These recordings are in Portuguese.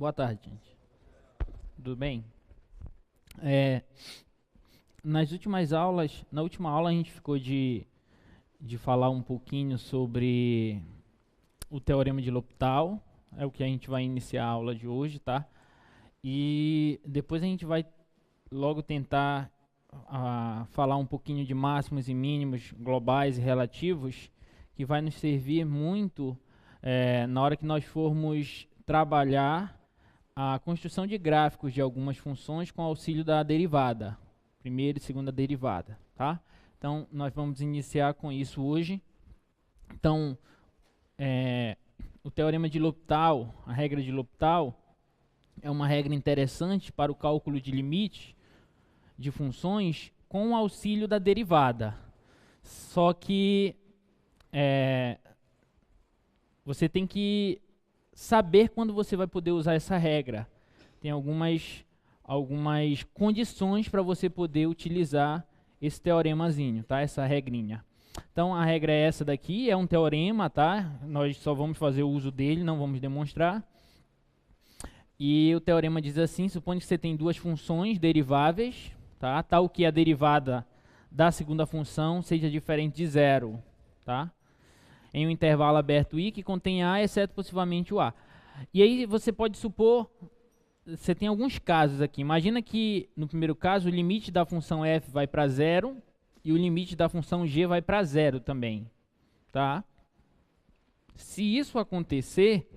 Boa tarde, gente. Tudo bem? Nas últimas aulas, na última aula a gente ficou de falar um pouquinho sobre o Teorema de L'Hopital, é o que a gente vai iniciar a aula de hoje, tá? E depois a gente vai logo tentar falar um pouquinho de máximos e mínimos globais e relativos, que vai nos servir muito na hora que nós formos trabalhar a construção de gráficos de algumas funções com auxílio da derivada, primeira e segunda derivada, tá? Então, nós vamos iniciar com isso hoje. Então, o Teorema de L'Hopital, a regra de L'Hopital, é uma regra interessante para o cálculo de limites de funções com o auxílio da derivada. Só que você tem que saber quando você vai poder usar essa regra. Tem algumas condições para você poder utilizar esse teoremazinho, tá? Essa regrinha. Então, a regra é essa daqui, é um teorema, tá? Nós só vamos fazer o uso dele, não vamos demonstrar. E o teorema diz assim: suponha que você tem duas funções deriváveis, tá? Tal que a derivada da segunda função seja diferente de zero, tá? Em um intervalo aberto I que contém A, exceto possivelmente o A. E aí você pode supor, você tem alguns casos aqui. Imagina que no primeiro caso o limite da função f vai para zero e o limite da função g vai para zero também, tá? Se isso acontecer,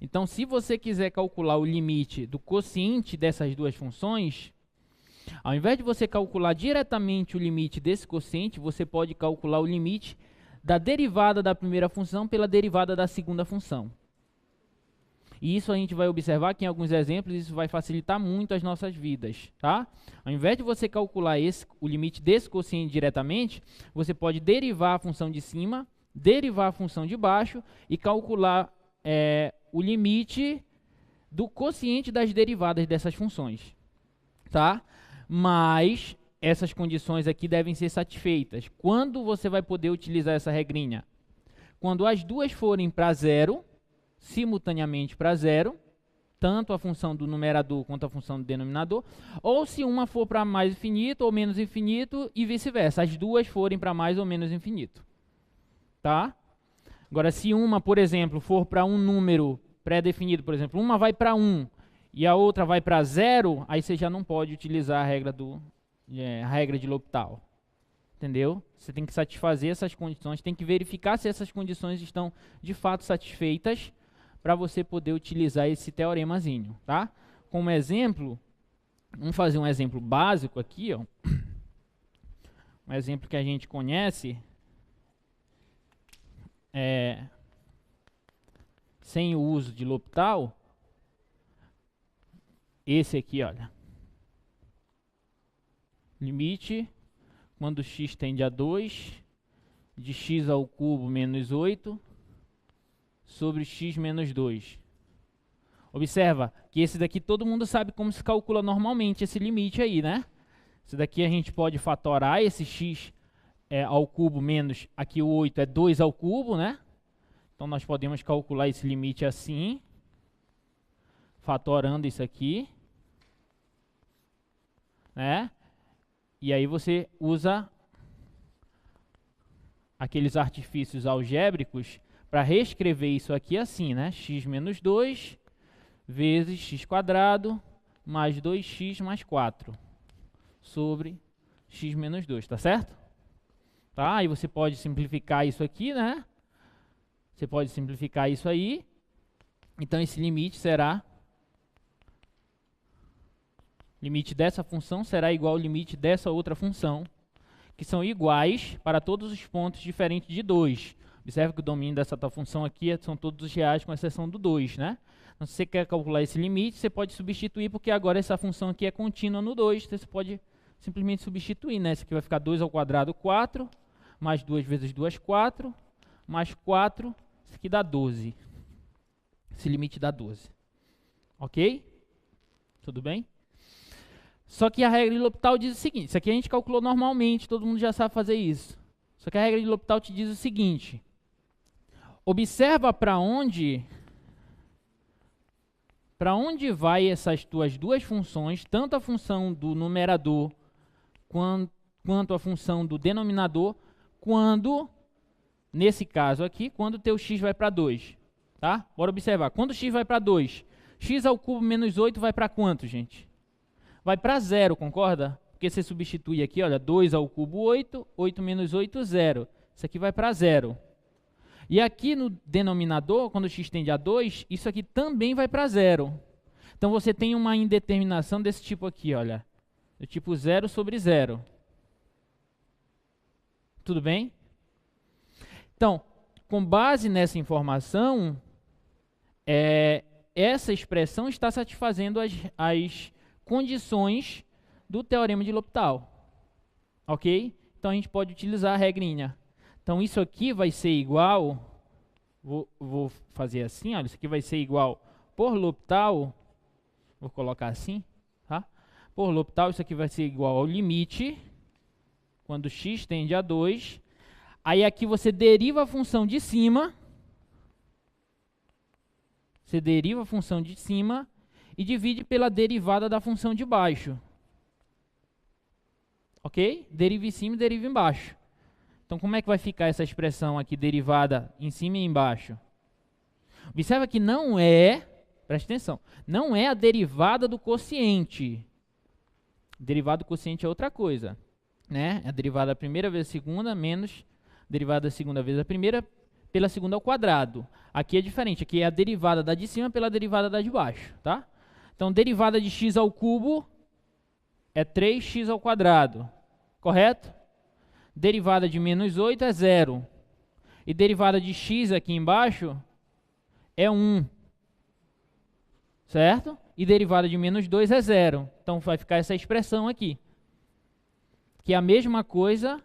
então se você quiser calcular o limite do quociente dessas duas funções, ao invés de você calcular diretamente o limite desse quociente, você pode calcular o limite da derivada da primeira função pela derivada da segunda função. E isso a gente vai observar que em alguns exemplos isso vai facilitar muito as nossas vidas, tá? Ao invés de você calcular o limite desse quociente diretamente, você pode derivar a função de cima, derivar a função de baixo e calcular o limite do quociente das derivadas dessas funções, tá? Mas essas condições aqui devem ser satisfeitas. Quando você vai poder utilizar essa regrinha? Quando as duas forem para zero, simultaneamente para zero, tanto a função do numerador quanto a função do denominador, ou se uma for para mais infinito ou menos infinito e vice-versa, as duas forem para mais ou menos infinito, tá? Agora, se uma, por exemplo, for para um número pré-definido, por exemplo, uma vai para 1 e a outra vai para 0, aí você já não pode utilizar a regra de L'Hopital. Entendeu? Você tem que satisfazer essas condições, tem que verificar se essas condições estão de fato satisfeitas para você poder utilizar esse teoremazinho, tá? Como exemplo, vamos fazer um exemplo básico aqui, ó. Um exemplo que a gente conhece, sem o uso de L'Hopital, esse aqui, olha. Limite, quando x tende a 2, de x ao cubo menos 8, sobre x menos 2. Observa que esse daqui todo mundo sabe como se calcula normalmente esse limite aí, né? Esse daqui a gente pode fatorar, esse x ao cubo menos, aqui o 8 é 2 ao cubo, né? Então nós podemos calcular esse limite assim, fatorando isso aqui, né? E aí você usa aqueles artifícios algébricos para reescrever isso aqui assim, né? X menos 2 vezes x quadrado mais 2x mais 4 sobre x menos 2, tá certo? Tá? Aí você pode simplificar isso aqui, né? Você pode simplificar isso aí. Então esse limite será... limite dessa função será igual ao limite dessa outra função, que são iguais para todos os pontos diferentes de 2. Observe que o domínio dessa tal função aqui são todos os reais, com exceção do 2, né? Então, se você quer calcular esse limite, você pode substituir, porque agora essa função aqui é contínua no 2, então você pode simplesmente substituir, né? Isso aqui vai ficar 2 ao quadrado, 4, mais 2 vezes 2, 4, mais 4, isso aqui dá 12. Esse limite dá 12. Ok? Tudo bem? Só que a regra de L'Hopital diz o seguinte, isso aqui a gente calculou normalmente, todo mundo já sabe fazer isso. Só que a regra de L'Hopital te diz o seguinte: observa para onde para onde vai essas tuas duas funções, tanto a função do numerador quanto a função do denominador, quando, nesse caso aqui, quando o teu x vai para 2. Tá? Bora observar. Quando o x vai para 2, x ao cubo menos 8 vai para quanto, gente? Vai para 0, concorda? Porque você substitui aqui, olha, 2 ao cubo 8, 8 menos 8, 0. Isso aqui vai para 0. E aqui no denominador, quando x tende a 2, isso aqui também vai para 0. Então você tem uma indeterminação desse tipo aqui, olha. Do tipo 0 sobre 0. Tudo bem? Então, com base nessa informação, essa expressão está satisfazendo as condições do teorema de L'Hopital. Ok? Então a gente pode utilizar a regrinha. Então isso aqui vai ser igual, vou fazer assim, olha, isso aqui vai ser igual por L'Hopital, vou colocar assim, tá? Por L'Hopital isso aqui vai ser igual ao limite, quando x tende a 2, aí aqui você deriva a função de cima, e divide pela derivada da função de baixo. Ok? Deriva em cima e deriva embaixo. Então, como é que vai ficar essa expressão aqui, derivada em cima e embaixo? Observa que não é, preste atenção, não é a derivada do quociente. Derivada do quociente é outra coisa, né? É a derivada da primeira vezes a segunda, menos a derivada da segunda vezes a primeira, pela segunda ao quadrado. Aqui é diferente, aqui é a derivada da de cima pela derivada da de baixo, tá? Então, derivada de x ao cubo é 3x ao quadrado, correto? Derivada de menos 8 é 0. E derivada de x aqui embaixo é 1. Certo? E derivada de menos 2 é 0. Então vai ficar essa expressão aqui. Que é a mesma coisa.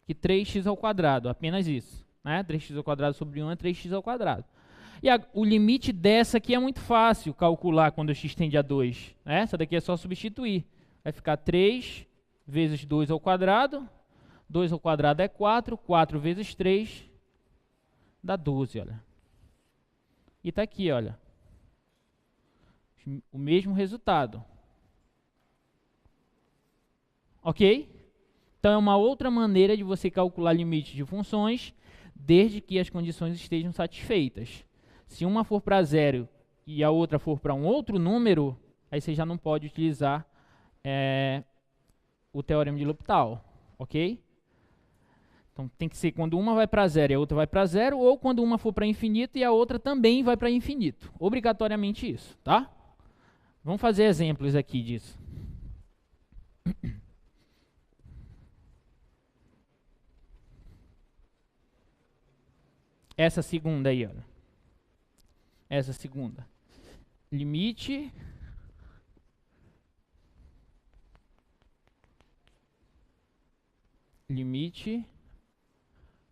Que 3x ao quadrado. Apenas isso. Né? 3x ao quadrado sobre 1 é 3x ao quadrado. E o limite dessa aqui é muito fácil calcular quando o x tende a 2. Né? Essa daqui é só substituir. Vai ficar 3 vezes 2 ao quadrado. 2 ao quadrado é 4. 4 vezes 3 dá 12, olha. E está aqui, olha. O mesmo resultado. Ok? Então é uma outra maneira de você calcular limites de funções, desde que as condições estejam satisfeitas. Se uma for para 0 e a outra for para um outro número, aí você já não pode utilizar o teorema de L'Hopital, ok? Então tem que ser quando uma vai para 0 e a outra vai para 0, ou quando uma for para infinito e a outra também vai para infinito. Obrigatoriamente isso, tá? Vamos fazer exemplos aqui disso. Essa segunda aí, olha. Essa segunda. Limite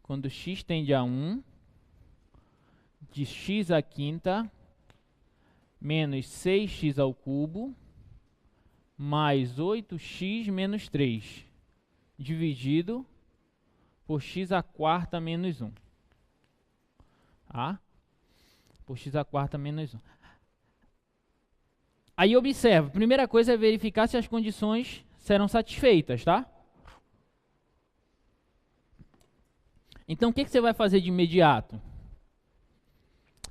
quando x tende a 1 de x à quinta menos 6x ao cubo mais 8x menos 3 dividido por x à quarta menos 1. Tá? Por x à quarta menos 1. Aí observa, a primeira coisa é verificar se as condições serão satisfeitas, tá? Então o que você vai fazer de imediato?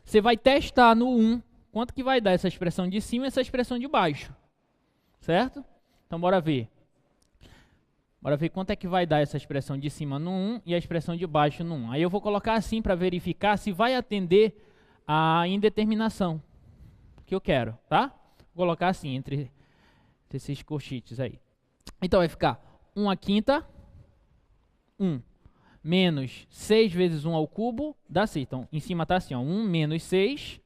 Você vai testar no 1 quanto que vai dar essa expressão de cima e essa expressão de baixo. Certo? Então bora ver. Bora ver quanto é que vai dar essa expressão de cima no 1 e a expressão de baixo no 1. Aí eu vou colocar assim para verificar se vai atender a indeterminação que eu quero, tá? Vou colocar assim, entre esses colchetes aí. Então vai ficar 1 à quinta, 1, menos 6 vezes 1 ao cubo, dá 6. Então, em cima está assim, ó, 1 menos 6,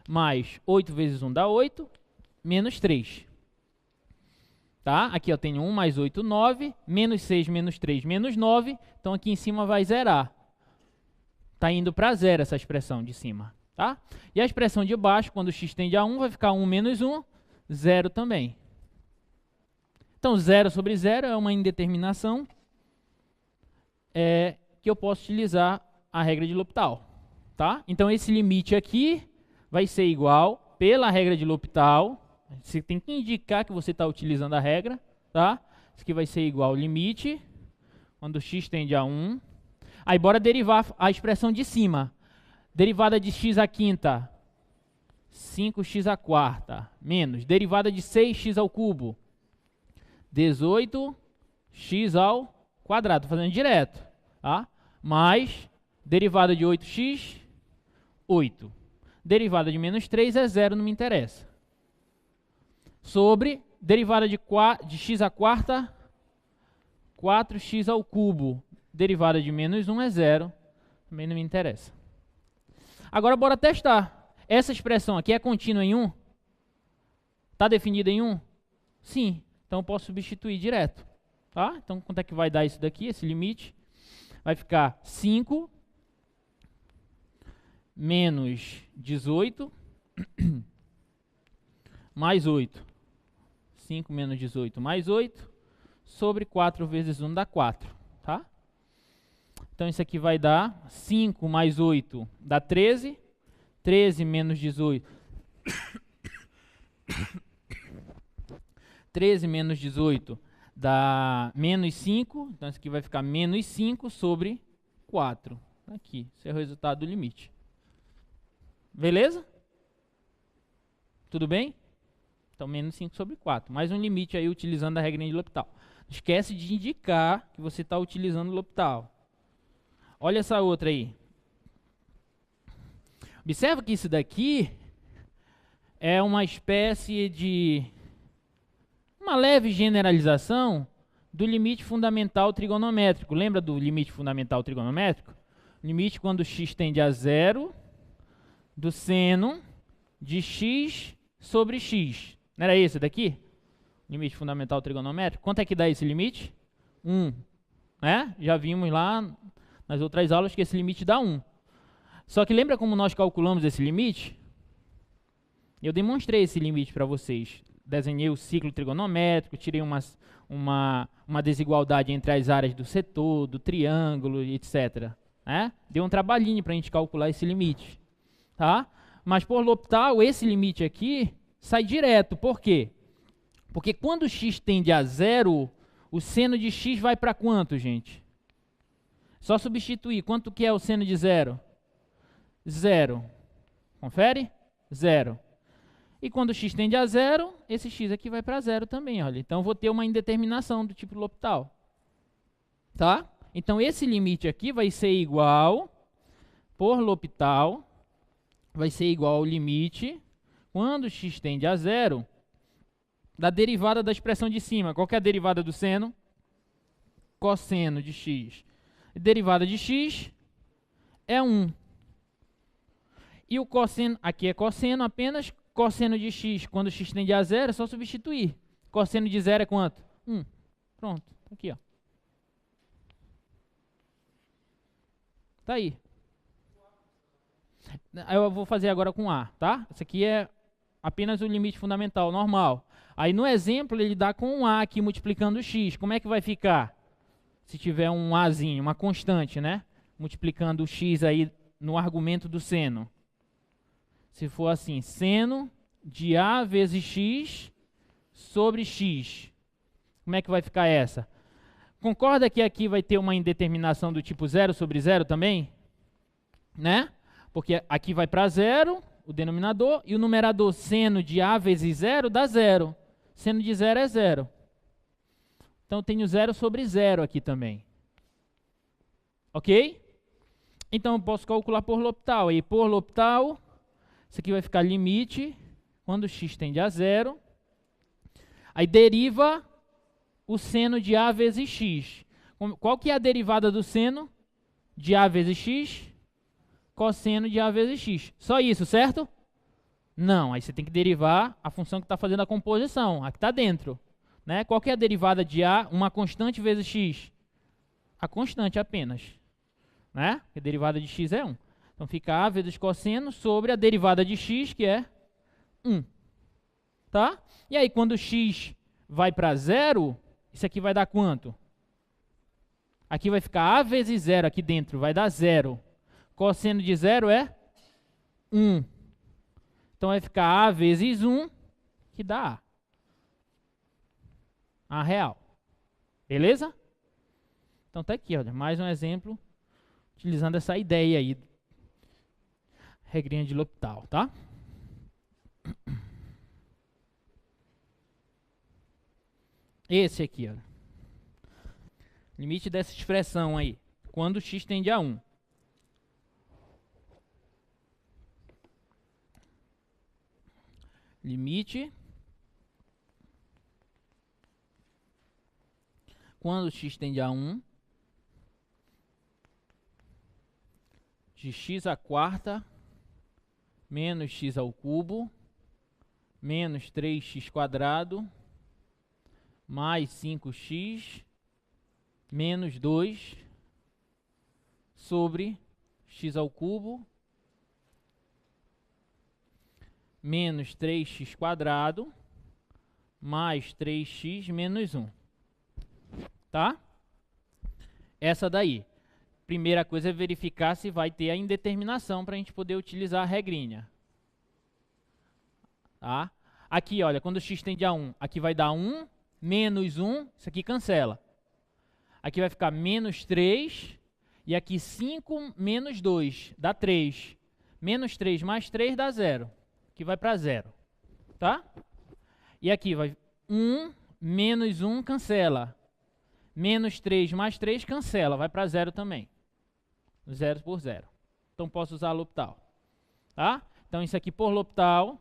mais 8 vezes 1 dá 8, menos 3. Tá? Aqui eu tenho 1 mais 8, 9, menos 6, menos 3, menos 9. Então aqui em cima vai zerar. Está indo para zero essa expressão de cima. Tá? E a expressão de baixo, quando x tende a 1, vai ficar 1 menos 1, 0 também. Então 0 sobre 0 é uma indeterminação que eu posso utilizar a regra de L'Hopital. tá? Então esse limite aqui vai ser igual, pela regra de L'Hopital, você tem que indicar que você está utilizando a regra, tá? Isso aqui vai ser igual ao limite, quando x tende a 1. Aí bora derivar a expressão de cima. Derivada de x à quinta, 5x à quarta, menos. Derivada de 6x ao cubo, 18x ao quadrado. Estou fazendo direto, tá? Mais derivada de 8x, 8. Derivada de menos 3 é 0, não me interessa. Sobre derivada de x à quarta, 4x ao cubo. Derivada de menos 1 é 0, também não me interessa. Agora bora testar. Essa expressão aqui é contínua em 1? Está definida em 1? Sim. Então eu posso substituir direto. Tá? Então quanto é que vai dar isso daqui, esse limite? Vai ficar 5 menos 18 mais 8. 5 menos 18 mais 8 sobre 4 vezes 1 dá 4. Tá? Então isso aqui vai dar 5 mais 8 dá 13. 13 menos 18. 13 menos 18 dá menos 5. Então isso aqui vai ficar menos 5 sobre 4. Aqui, esse é o resultado do limite. Beleza? Tudo bem? Então menos 5 sobre 4. Mais um limite aí utilizando a regra de L'Hopital. Não esquece de indicar que você está utilizando o L'Hopital. Olha essa outra aí. Observa que isso daqui é uma espécie de uma leve generalização do limite fundamental trigonométrico. Lembra do limite fundamental trigonométrico? Limite quando x tende a 0 do seno de x sobre x. Não era esse daqui? Limite fundamental trigonométrico. Quanto é que dá esse limite? 1. Né? Já vimos lá nas outras aulas que esse limite dá 1. Só que lembra como nós calculamos esse limite? Eu demonstrei esse limite para vocês. Desenhei o ciclo trigonométrico, tirei uma desigualdade entre as áreas do setor, do triângulo, etc. Né? Deu um trabalhinho para a gente calcular esse limite. Tá? Mas por L'Hopital, esse limite aqui sai direto. Por quê? Porque quando x tende a 0, o seno de x vai para quanto, gente? Só substituir. Quanto que é o seno de 0? 0. Confere? 0. E quando x tende a 0, esse x aqui vai para 0 também, olha. Então, eu vou ter uma indeterminação do tipo L'Hopital. Tá? Então, esse limite aqui vai ser igual, por L'Hopital, vai ser igual ao limite, quando x tende a 0, da derivada da expressão de cima. Qual que é a derivada do seno? Cosseno de x. Derivada de x é 1. E o cosseno, aqui é cosseno apenas, cosseno de x, quando x tende a 0, é só substituir. Cosseno de 0 é quanto? 1. Pronto, aqui, ó. Tá aí. Eu vou fazer agora com A, tá? Esse aqui é apenas o limite fundamental, normal. Aí no exemplo ele dá com um A aqui multiplicando o x. Como é que vai ficar? Se tiver um Azinho, uma constante, né? Multiplicando o x aí no argumento do seno. Se for assim, seno de A vezes x sobre x. Como é que vai ficar essa? Concorda que aqui vai ter uma indeterminação do tipo 0 sobre 0 também? Né? Porque aqui vai para 0, o denominador, e o numerador seno de A vezes 0 dá 0. Seno de 0 é 0. Então eu tenho 0 sobre 0 aqui também. Ok? Então eu posso calcular por L'Hopital. E por L'Hopital, isso aqui vai ficar limite, quando x tende a 0. Aí deriva o seno de A vezes x. Qual que é a derivada do seno de A vezes x? Cosseno de A vezes x. Só isso, certo? Não, aí você tem que derivar a função que está fazendo a composição, a que está dentro. Né? Qual que é a derivada de A? Uma constante vezes x. A constante apenas. Né? Porque a derivada de x é 1. Então fica A vezes cosseno sobre a derivada de x, que é 1. Tá? E aí quando x vai para 0, isso aqui vai dar quanto? Aqui vai ficar A vezes 0 aqui dentro, vai dar 0. Cosseno de 0 é 1. Então vai ficar A vezes 1, que dá A. A real. Beleza? Então tá aqui, olha, mais um exemplo utilizando essa ideia aí. Regrinha de L'Hopital, tá? Esse aqui, ó. Limite dessa expressão aí, quando x tende a 1. Limite quando x tende a 1 de x à quarta menos x ao cubo menos 3x quadrado mais 5x menos 2 sobre x ao cubo menos 3x quadrado mais 3x menos 1. Tá? Essa daí. Primeira coisa é verificar se vai ter a indeterminação para a gente poder utilizar a regrinha. Tá? Aqui, olha, quando x tende a 1, aqui vai dar 1, menos 1, isso aqui cancela. Aqui vai ficar menos 3, e aqui 5 menos 2, dá 3. Menos 3 mais 3 dá 0, que vai para 0. Tá? E aqui vai 1, menos 1 cancela. Menos 3 mais 3 cancela, vai para 0 também. 0 por 0. Então posso usar L'Hopital. Tá? Então isso aqui por L'Hopital,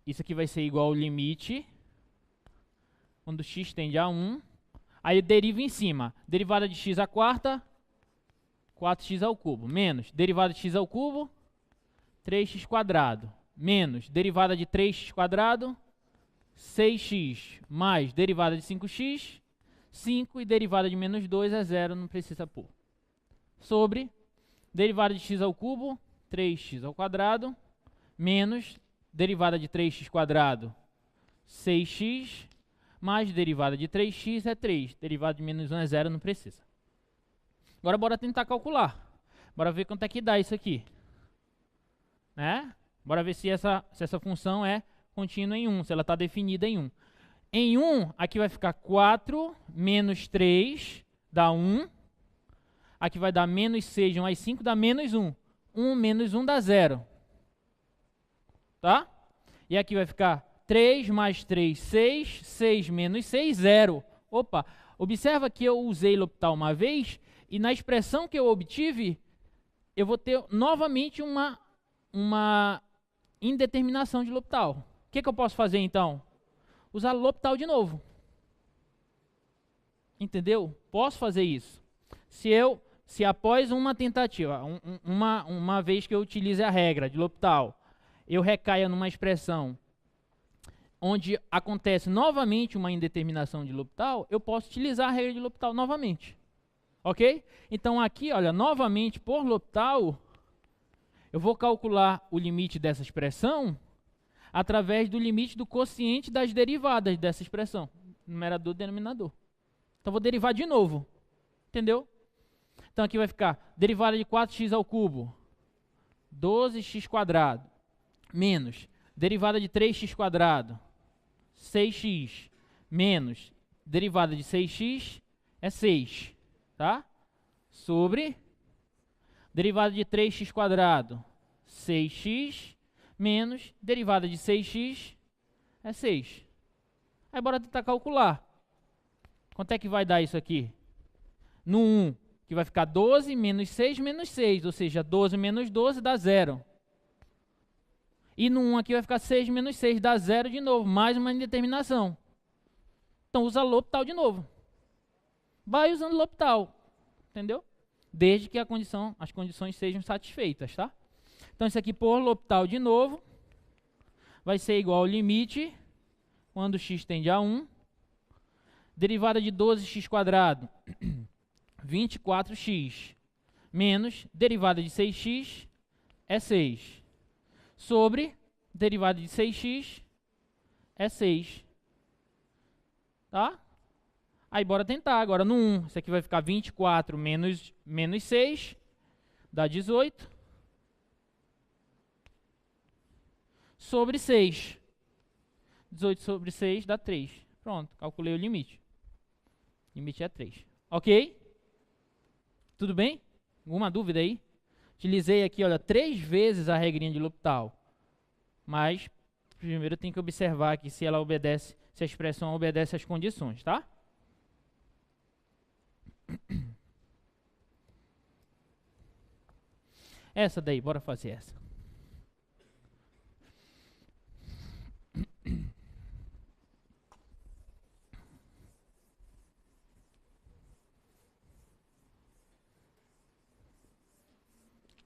isso aqui vai ser igual ao limite, quando x tende a 1, aí eu derivo em cima, derivada de x à quarta, 4x ao cubo, menos derivada de x ao cubo, 3x quadrado, menos derivada de 3x quadrado, 6x, mais derivada de 5x, 5 e derivada de menos 2 é 0, não precisa pôr. Sobre derivada de x ao cubo, 3x ao quadrado, menos derivada de 3x quadrado, 6x, mais derivada de 3x é 3. Derivada de menos 1 é 0, não precisa. Agora bora tentar calcular. Bora ver quanto é que dá isso aqui. Né? Bora ver se essa função é contínua em 1, se ela está definida em 1. Em 1, aqui vai ficar 4 menos 3 dá 1. Aqui vai dar menos 6 mais 5 dá menos 1. 1 menos 1 dá 0. Tá? E aqui vai ficar 3 mais 3, 6. 6 menos 6, 0. Opa, observa que eu usei L'Hopital uma vez e na expressão que eu obtive, eu vou ter novamente uma indeterminação de L'Hopital. O que eu posso fazer então? Usar L'Hopital de novo. Entendeu? Posso fazer isso. Se após uma tentativa, uma vez que eu utilize a regra de L'Hopital, eu recaia numa expressão onde acontece novamente uma indeterminação de L'Hopital, eu posso utilizar a regra de L'Hopital novamente. Ok? Então aqui, olha, novamente por L'Hopital, eu vou calcular o limite dessa expressão através do limite do quociente das derivadas dessa expressão, numerador e denominador. Então vou derivar de novo. Entendeu? Então aqui vai ficar derivada de 4x ao cubo, 12x quadrado, menos derivada de 3x quadrado, 6x, menos derivada de 6x é 6, tá? Sobre derivada de 3x quadrado, 6x, menos derivada de 6x é 6. Aí bora tentar calcular. Quanto é que vai dar isso aqui? No 1, que vai ficar 12 menos 6 menos 6, ou seja, 12 menos 12 dá 0. E no 1 aqui vai ficar 6 menos 6, dá 0 de novo, mais uma indeterminação. Então usa L'Hopital de novo. Vai usando L'Hopital, entendeu? Desde que as condições sejam satisfeitas, tá? Então isso aqui por L'Hopital de novo, vai ser igual ao limite, quando x tende a 1, derivada de 12x quadrado, 24x, menos derivada de 6x é 6. Sobre derivada de 6x é 6. Tá? Aí bora tentar agora no 1. Isso aqui vai ficar 24 menos 6, dá 18. Sobre 6. 18 sobre 6 dá 3. Pronto, calculei o limite. O limite é 3. Ok? Tudo bem? Alguma dúvida aí? Utilizei aqui, olha, 3 vezes a regrinha de L'Hopital. Mas, primeiro tem que observar aqui se ela obedece, se a expressão obedece às condições, tá? Essa daí, bora fazer essa.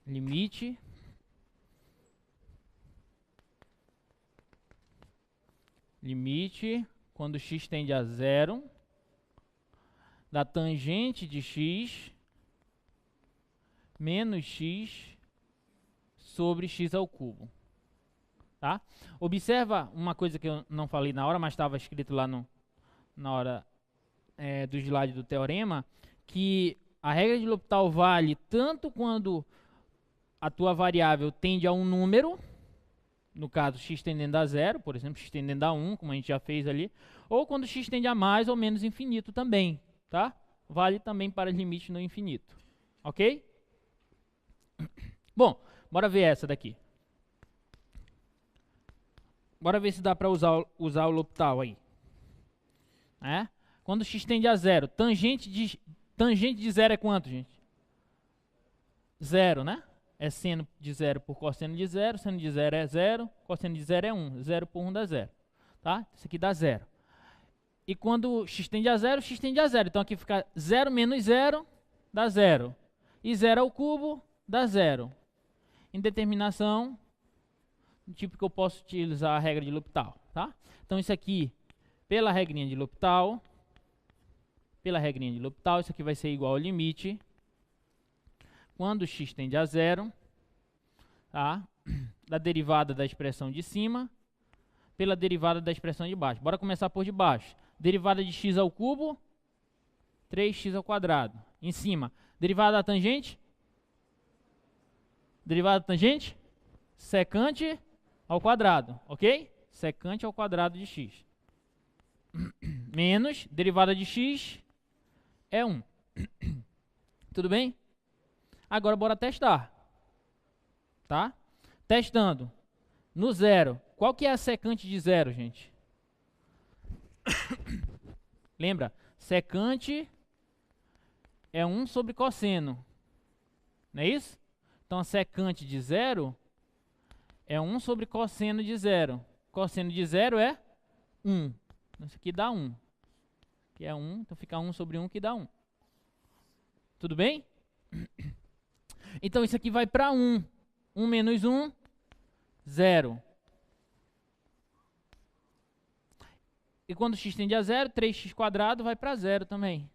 Limite, quando x tende a 0, da tangente de x menos x sobre x ao cubo. Tá? Observa uma coisa que eu não falei na hora, mas estava escrito lá na hora do slide do teorema, que a regra de L'Hopital vale tanto quando a tua variável tende a um número, no caso x tendendo a 0, por exemplo, x tendendo a 1, como a gente já fez ali, ou quando x tende a mais ou menos infinito também, tá? Vale também para limites no infinito, ok? Bom, bora ver essa daqui. Bora ver se dá para usar o L'Hopital aí. Quando x tende a 0, tangente de 0 é quanto, gente? 0, né? É seno de 0 por cosseno de 0, seno de 0 é 0, cosseno de 0 é 1, 0 por 1 dá 0, tá? Isso aqui dá 0. E quando x tende a 0, x tende a 0. Então aqui fica 0 menos 0 dá 0. E 0 ao cubo dá 0. Indeterminação, do tipo que eu posso utilizar a regra de L'Hopital, tá? Então isso aqui, pela regrinha de L'Hopital, isso aqui vai ser igual ao limite quando x tende a 0, tá? Da derivada da expressão de cima pela derivada da expressão de baixo. Bora começar por de baixo. Derivada de x ao cubo, 3x ao quadrado. Em cima, derivada da tangente, secante ao quadrado, ok? Secante ao quadrado de x. Menos, derivada de x é 1. Tudo bem? Agora bora testar, tá? Testando. No 0, qual que é a secante de 0, gente? Lembra? Secante é 1 sobre cosseno. Não é isso? Então a secante de 0 é 1 sobre cosseno de 0. Cosseno de 0 é 1. Isso aqui dá 1. Que é 1, então fica 1 sobre 1 que dá 1. Tudo bem? Então isso aqui vai para 1. 1 menos 1, 0. E quando x tende a 0, 3x quadrado vai para 0 também.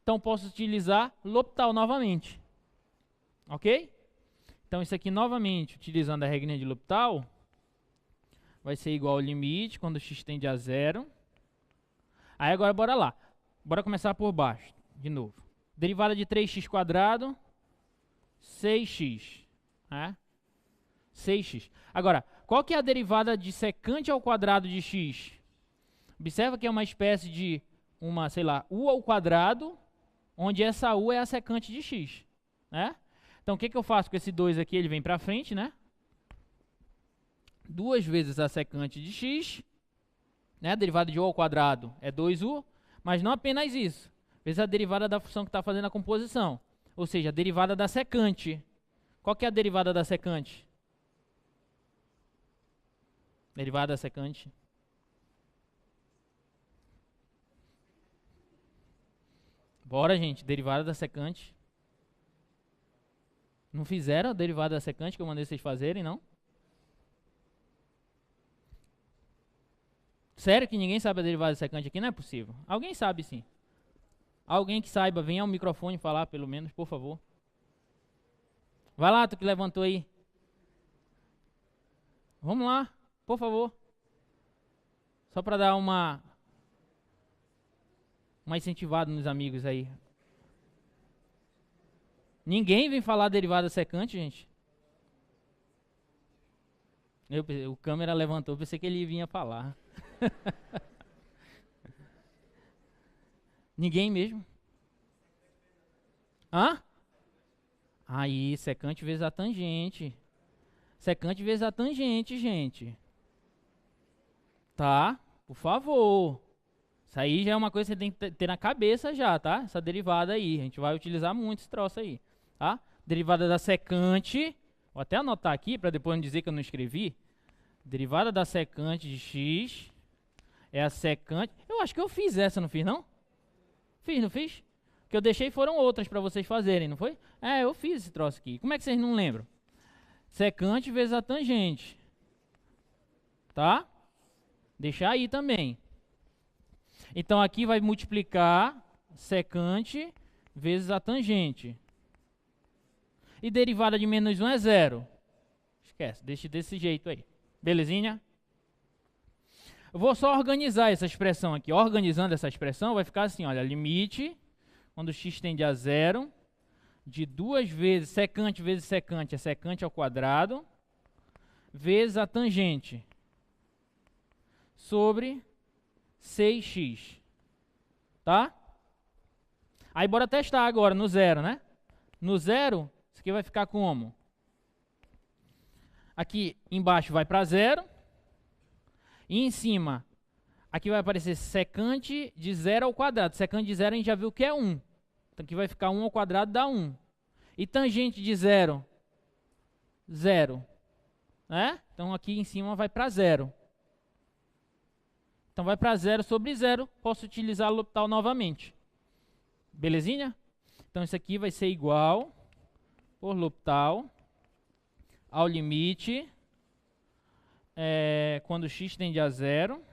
Então posso utilizar L'Hopital novamente. Ok? Então isso aqui novamente, utilizando a regrinha de L'Hopital, vai ser igual ao limite quando x tende a 0. Aí agora bora lá. Bora começar por baixo, de novo. Derivada de 3x quadrado, 6x. 6x. Agora, qual que é a derivada de secante ao quadrado de x? Observa que é uma espécie de uma, sei lá, u ao quadrado, onde essa u é a secante de x, né? Então, o que eu faço com esse 2 aqui? Ele vem para frente, né? 2 vezes a secante de x, né? A derivada de u ao quadrado é 2u, mas não apenas isso. Vezes a derivada da função que está fazendo a composição, ou seja, a derivada da secante. Qual que é a derivada da secante? Derivada da secante. Bora, gente. Derivada da secante. Não fizeram a derivada da secante que eu mandei vocês fazerem, não? Sério que ninguém sabe a derivada da secante aqui? Não é possível. Alguém sabe sim. Alguém que saiba, venha ao microfone falar, pelo menos, por favor. Vai lá, tu que levantou aí. Vamos lá, por favor. Só para dar uma... uma incentivada nos amigos aí. Ninguém vem falar derivada secante, gente? O câmera levantou, pensei que ele vinha falar. Ninguém mesmo? Hã? Aí, secante vezes a tangente. Secante vezes a tangente, gente. Tá? Por favor. Isso aí já é uma coisa que você tem que ter na cabeça já, tá? Essa derivada aí. A gente vai utilizar muito esse troço aí, tá? Derivada da secante. Vou até anotar aqui para depois não dizer que eu não escrevi. Derivada da secante de x é a secante. Eu acho que eu fiz essa, não fiz não? Fiz, não fiz? O que eu deixei foram outras para vocês fazerem, não foi? É, eu fiz esse troço aqui. Como é que vocês não lembram? Secante vezes a tangente. Tá? Deixar aí também. Então aqui vai multiplicar secante vezes a tangente. E derivada de menos 1 é zero. Esquece, deixa desse jeito aí. Belezinha? Eu vou só organizar essa expressão aqui. Organizando essa expressão vai ficar assim, olha, limite, quando x tende a zero, de 2 vezes secante é secante ao quadrado, vezes a tangente, sobre 6x. Tá? Aí bora testar agora no zero, né? No zero, isso aqui vai ficar como? Aqui embaixo vai para zero. E em cima, aqui vai aparecer secante de zero ao quadrado. Secante de zero a gente já viu que é 1. Então aqui vai ficar 1 ao quadrado dá 1. E tangente de zero, zero. Né? Então aqui em cima vai para zero. Então vai para zero sobre zero. Posso utilizar L'Hopital novamente. Belezinha? Então isso aqui vai ser igual, por L'Hopital, ao limite, quando x tende a zero.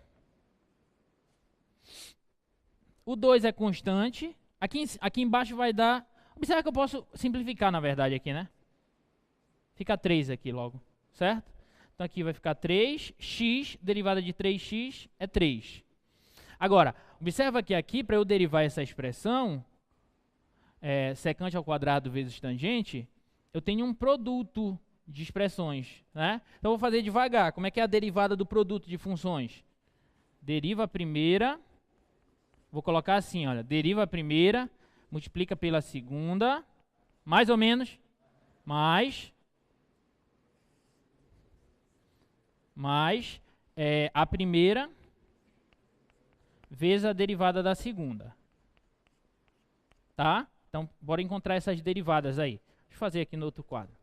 O 2 é constante. Aqui embaixo vai dar... Observe que eu posso simplificar, na verdade, aqui, né? Fica 3 aqui logo, certo? Então aqui vai ficar 3. X, derivada de 3x, é 3. Agora, observa que aqui, para eu derivar essa expressão, secante ao quadrado vezes tangente, eu tenho um produto de expressões, né? Então eu vou fazer devagar. Como é que é a derivada do produto de funções? Deriva a primeira, vou colocar assim, olha, deriva a primeira, multiplica pela segunda, mais ou menos, mais a primeira vezes a derivada da segunda. Tá? Então, bora encontrar essas derivadas aí. Deixa eu fazer aqui no outro quadro.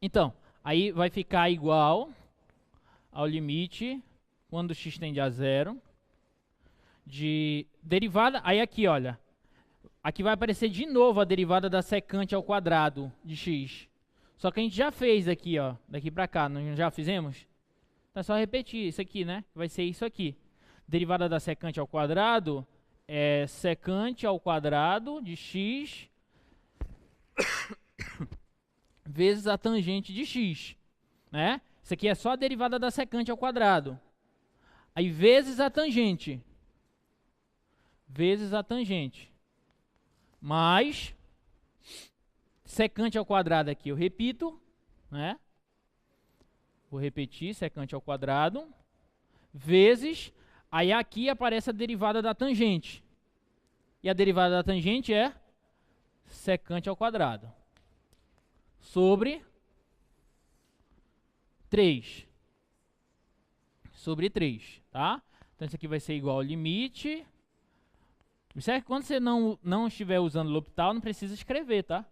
Então, aí vai ficar igual ao limite, quando x tende a zero, de derivada, aí aqui, olha, aqui vai aparecer de novo a derivada da secante ao quadrado de x. Só que a gente já fez aqui, ó, daqui para cá, não já fizemos? Então é só repetir isso aqui, né? Vai ser isso aqui. Derivada da secante ao quadrado é secante ao quadrado de x vezes a tangente de x, né? Isso aqui é só a derivada da secante ao quadrado. Aí vezes a tangente. Vezes a tangente. Mais secante ao quadrado aqui, eu repito, né? Vou repetir, secante ao quadrado, vezes, aí aqui aparece a derivada da tangente. E a derivada da tangente é secante ao quadrado. Sobre 3. Sobre 3, tá? Então isso aqui vai ser igual ao limite. Observe que quando você não estiver usando L'Hopital, não precisa escrever, tá?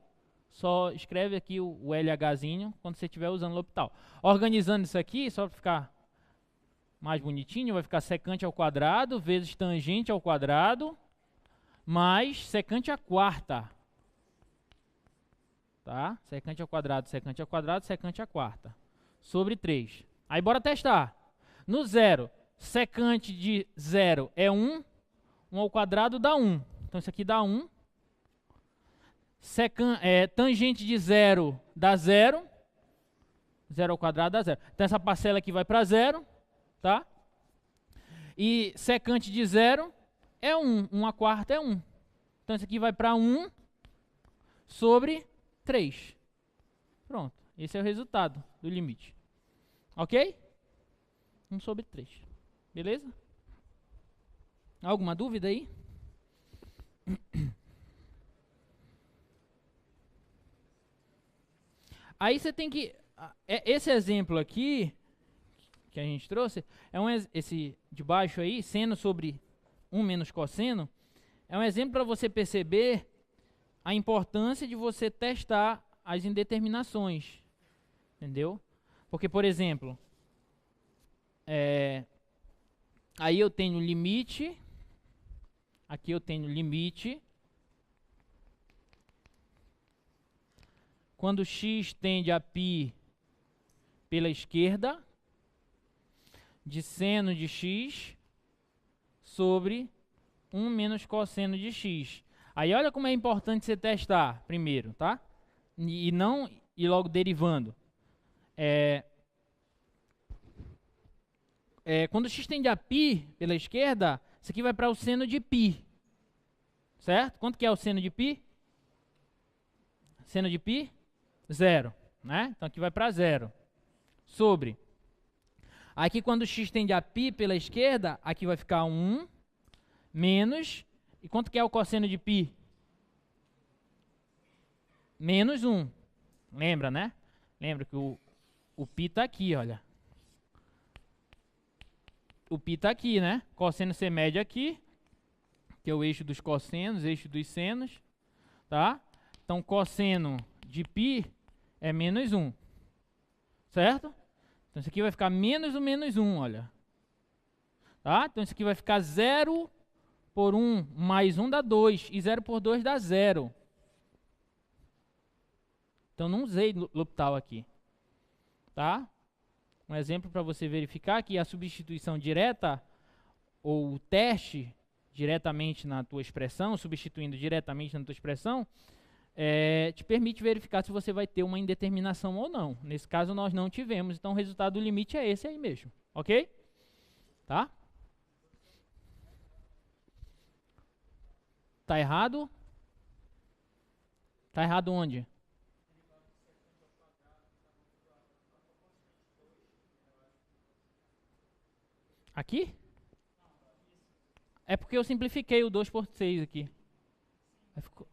Só escreve aqui o LHzinho quando você estiver usando L'Hopital. Organizando isso aqui, só para ficar mais bonitinho, vai ficar secante ao quadrado vezes tangente ao quadrado mais secante à quarta. Tá? Secante ao quadrado, secante ao quadrado, secante à quarta. Sobre 3. Aí bora testar. No zero, secante de 0 é 1. 1 ao quadrado dá 1. Então isso aqui dá 1. Tangente de 0 dá zero. 0 ao quadrado dá zero. Então essa parcela aqui vai para zero, tá? E secante de zero é 1. 1/4 é 1. Então isso aqui vai para 1 sobre 3. Pronto. Esse é o resultado do limite. Ok? 1 sobre 3. Beleza? Alguma dúvida aí? Aí você tem que... Esse exemplo aqui, que a gente trouxe, esse de baixo aí, seno sobre 1 menos cosseno, é um exemplo para você perceber a importância de você testar as indeterminações. Entendeu? Porque, por exemplo, aí eu tenho limite, aqui eu tenho limite, quando x tende a π pela esquerda, de seno de x sobre 1 menos cosseno de x. Aí olha como é importante você testar primeiro, tá? E não ir logo derivando. Quando x tende a π pela esquerda, isso aqui vai para o seno de π. Certo? Quanto que é o seno de π? Seno de π? 0. Né? Então aqui vai para 0. Sobre. Aqui quando x tende a π pela esquerda, aqui vai ficar 1 menos... E quanto que é o cosseno de π? Menos 1. Lembra, né? Lembra que o π está aqui, olha. O π está aqui, né? Cosseno C mede aqui, que é o eixo dos cossenos, eixo dos senos, tá? Então, cosseno de π é menos 1, certo? Então, isso aqui vai ficar menos o menos 1, olha. Tá? Então, isso aqui vai ficar 0 por 1 mais 1 dá 2, e 0 por 2 dá 0. Então, não usei L'Hopital aqui, tá? Um exemplo para você verificar que a substituição direta, ou o teste diretamente na tua expressão, substituindo diretamente na tua expressão, te permite verificar se você vai ter uma indeterminação ou não. Nesse caso, nós não tivemos, então o resultado do limite é esse aí mesmo, ok? Tá? Tá errado? Tá errado onde? Aqui? É porque eu simplifiquei o 2 por 6 aqui. Aí ficou...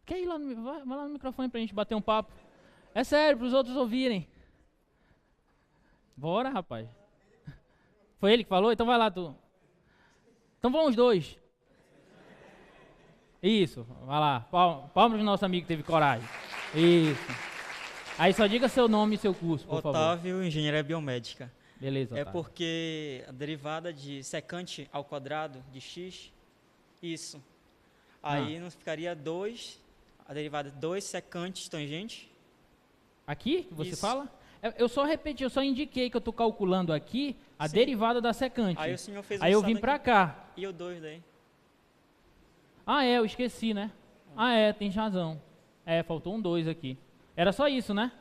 Quer ir lá vai lá no microfone pra gente bater um papo? É sério, pros outros ouvirem. Bora, rapaz. Foi ele que falou? Então vai lá, tu. Então vamos os dois. Isso, vai lá. Palmas pro nosso amigo que teve coragem. Isso. Aí só diga seu nome e seu curso, por favor. Otávio, Engenharia Biomédica. Beleza, Otávio. É porque a derivada de secante ao quadrado de x, isso. Aí não ficaria 2, a derivada de 2 secantes tangente. Aqui que você Isso. fala? Eu só repeti, eu só indiquei que eu estou calculando aqui a Sim. derivada da secante. Aí o senhor fez Aí eu isso vim daqui. pra cá. E o 2 daí? Ah, eu esqueci, né? Tem razão. Faltou um 2 aqui. Era só isso, né?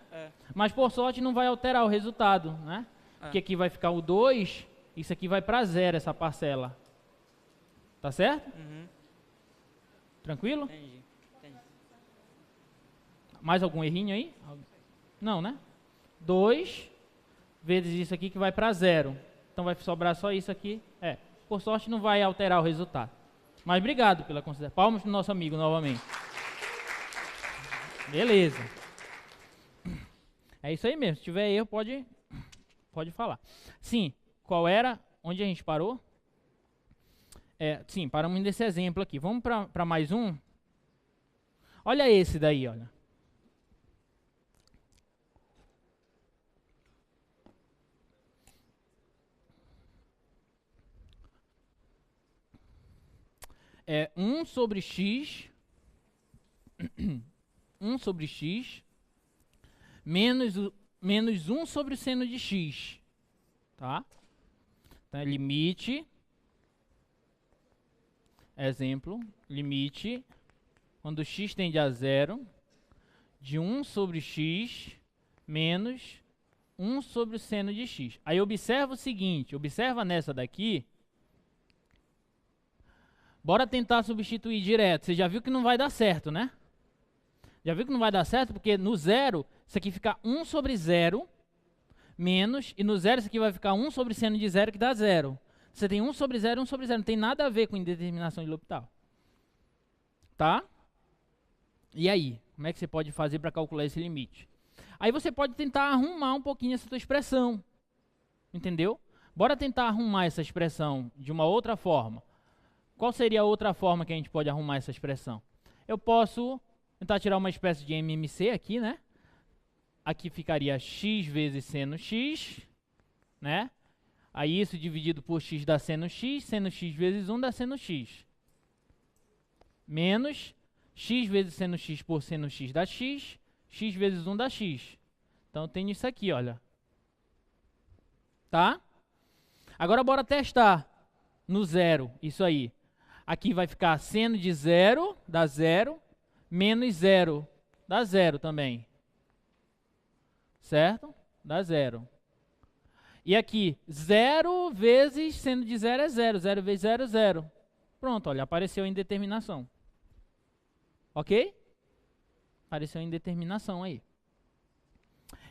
Mas por sorte não vai alterar o resultado, né? Porque aqui vai ficar o 2, isso aqui vai para 0, essa parcela. Tá certo? Uhum. Tranquilo? Entendi. Mais algum errinho aí? Não, né? 2 vezes isso aqui que vai para 0. Então vai sobrar só isso aqui. Por sorte não vai alterar o resultado. Mas obrigado pela consideração. Palmas pro nosso amigo novamente. Beleza. É isso aí mesmo. Se tiver erro, pode falar. Sim, qual era? Onde a gente parou? Sim, paramos nesse exemplo aqui. Vamos para mais um? Olha esse daí, olha. É 1 sobre x 1 sobre x menos 1 sobre o seno de x. Tá? Então, é limite, exemplo, limite quando x tende a zero, de 1 sobre x menos 1 sobre o seno de x. Aí observa o seguinte, observa nessa daqui, bora tentar substituir direto. Você já viu que não vai dar certo, né? Já viu que não vai dar certo? Porque no zero, isso aqui fica 1 sobre 0, menos, e no zero isso aqui vai ficar 1 sobre seno de 0, que dá 0. Você tem 1 sobre 0 e 1 sobre 0. Não tem nada a ver com indeterminação de L'Hopital. Tá? E aí? Como é que você pode fazer para calcular esse limite? Aí você pode tentar arrumar um pouquinho essa tua expressão. Entendeu? Bora tentar arrumar essa expressão de uma outra forma. Qual seria a outra forma que a gente pode arrumar essa expressão? Eu posso tentar tirar uma espécie de MMC aqui, né? Aqui ficaria x vezes seno x, né? Aí isso dividido por x dá seno x vezes 1 dá seno x. Menos x vezes seno x por seno x dá x vezes 1 dá x. Então eu tenho isso aqui, olha. Tá? Agora bora testar no zero, isso aí. Aqui vai ficar seno de 0 dá 0, menos 0 dá 0 também. Certo? Dá 0. E aqui, 0 vezes seno de 0 é 0. 0 vezes 0 é 0. Pronto, olha, apareceu a indeterminação. Ok? Apareceu a indeterminação aí.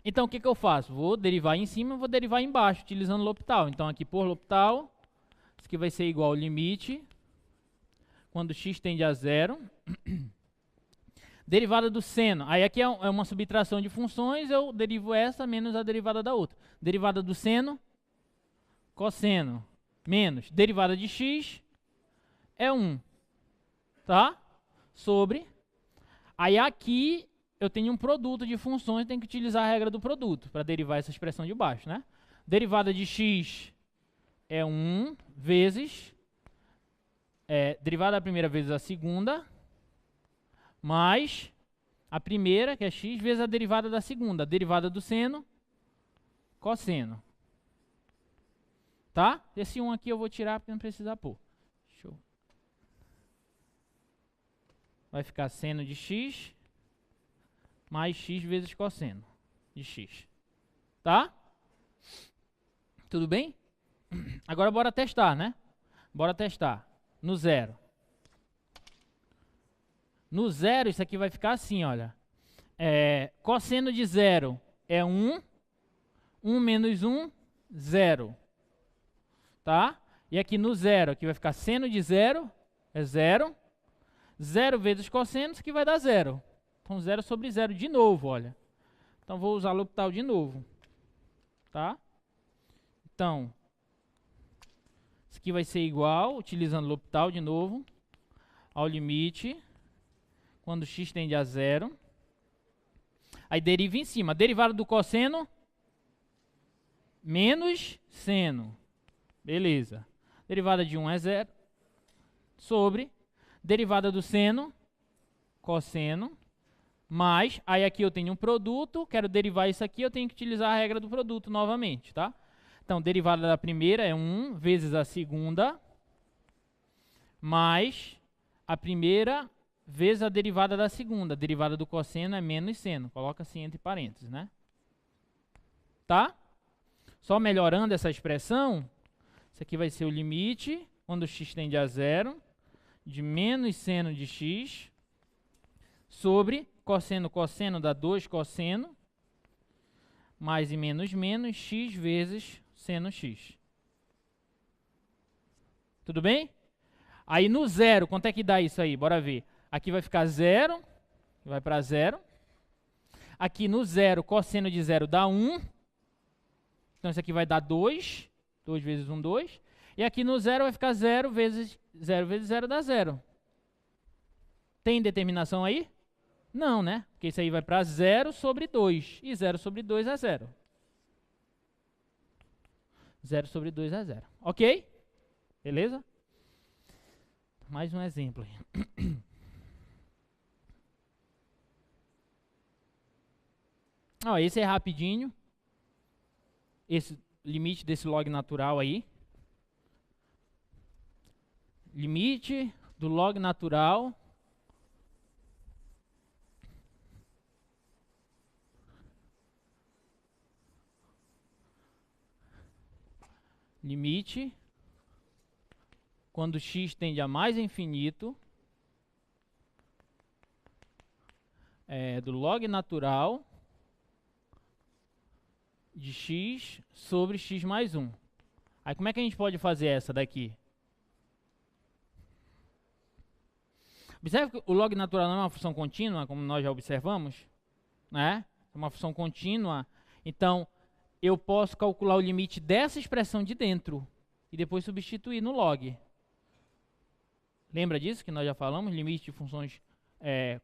Então, o que eu faço? Vou derivar em cima e vou derivar embaixo, utilizando L'Hopital. Então, aqui por L'Hopital, isso aqui vai ser igual ao limite, quando x tende a 0. Derivada do seno. Aí aqui é uma subtração de funções, eu derivo essa menos a derivada da outra. Derivada do seno, cosseno, menos. Derivada de x é 1. Tá? Sobre. Aí aqui eu tenho um produto de funções, tenho que utilizar a regra do produto para derivar essa expressão de baixo, né? Derivada de x é 1 vezes, derivada da primeira vezes a segunda, mais a primeira, que é x, vezes a derivada da segunda. A derivada do seno, cosseno. Tá? Esse 1 aqui eu vou tirar porque não precisa pôr. Show. Vai ficar seno de x mais x vezes cosseno de x. Tá? Tudo bem? Agora bora testar, né? Bora testar. No zero. No zero, isso aqui vai ficar assim, olha. Cosseno de 0 é 1. 1 menos 1, 0. Tá? E aqui no zero, aqui vai ficar seno de 0 é 0. 0 vezes cosseno, isso aqui vai dar 0. Então 0 sobre 0 de novo, olha. Então vou usar L'Hopital de novo. Tá? Então, isso aqui vai ser igual, utilizando L'Hopital de novo, ao limite, quando x tende a 0. Aí deriva em cima. Derivada do cosseno, menos seno. Beleza. Derivada de 1 é 0. Sobre. Derivada do seno, cosseno, mais. Aí aqui eu tenho um produto, quero derivar isso aqui, eu tenho que utilizar a regra do produto novamente, tá? Então, derivada da primeira é 1 vezes a segunda, mais a primeira vezes a derivada da segunda. A derivada do cosseno é menos seno. Coloca assim entre parênteses, né? Tá? Só melhorando essa expressão, isso aqui vai ser o limite, quando x tende a 0, de menos seno de x, sobre cosseno dá 2 cosseno, mais e menos menos, x vezes seno x. Tudo bem? Aí no zero, quanto é que dá isso aí? Bora ver. Aqui vai ficar 0, vai para 0. Aqui no zero, cosseno de 0 dá 1. Então isso aqui vai dar 2. 2 vezes 1, 2. E aqui no zero vai ficar 0 vezes 0 dá 0. Tem determinação aí? Não, né? Porque isso aí vai para 0 sobre 2. E 0 sobre 2 é 0. 0 sobre 2 é 0. Ok? Beleza? Mais um exemplo aí. Esse é rapidinho. Esse limite desse log natural aí. Limite do log natural limite quando x tende a mais infinito do log natural de x sobre x mais 1. Aí como é que a gente pode fazer essa daqui? Observe que o log natural não é uma função contínua, como nós já observamos, né? É uma função contínua. Então, eu posso calcular o limite dessa expressão de dentro e depois substituir no log. Lembra disso que nós já falamos? Limite de funções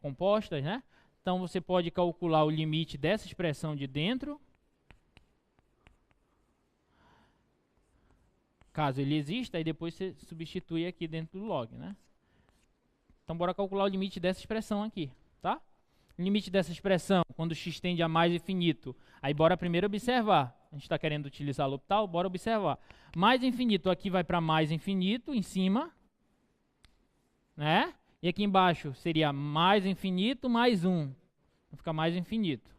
compostas, né? Então, você pode calcular o limite dessa expressão de dentro, caso ele exista, e depois você substitui aqui dentro do log, né? Então, bora calcular o limite dessa expressão aqui, tá? Limite dessa expressão, quando x tende a mais infinito. Aí, bora primeiro observar. A gente está querendo utilizar L'Hopital, bora observar. Mais infinito, aqui vai para mais infinito, em cima, né? E aqui embaixo seria mais infinito mais 1. Vai ficar mais infinito,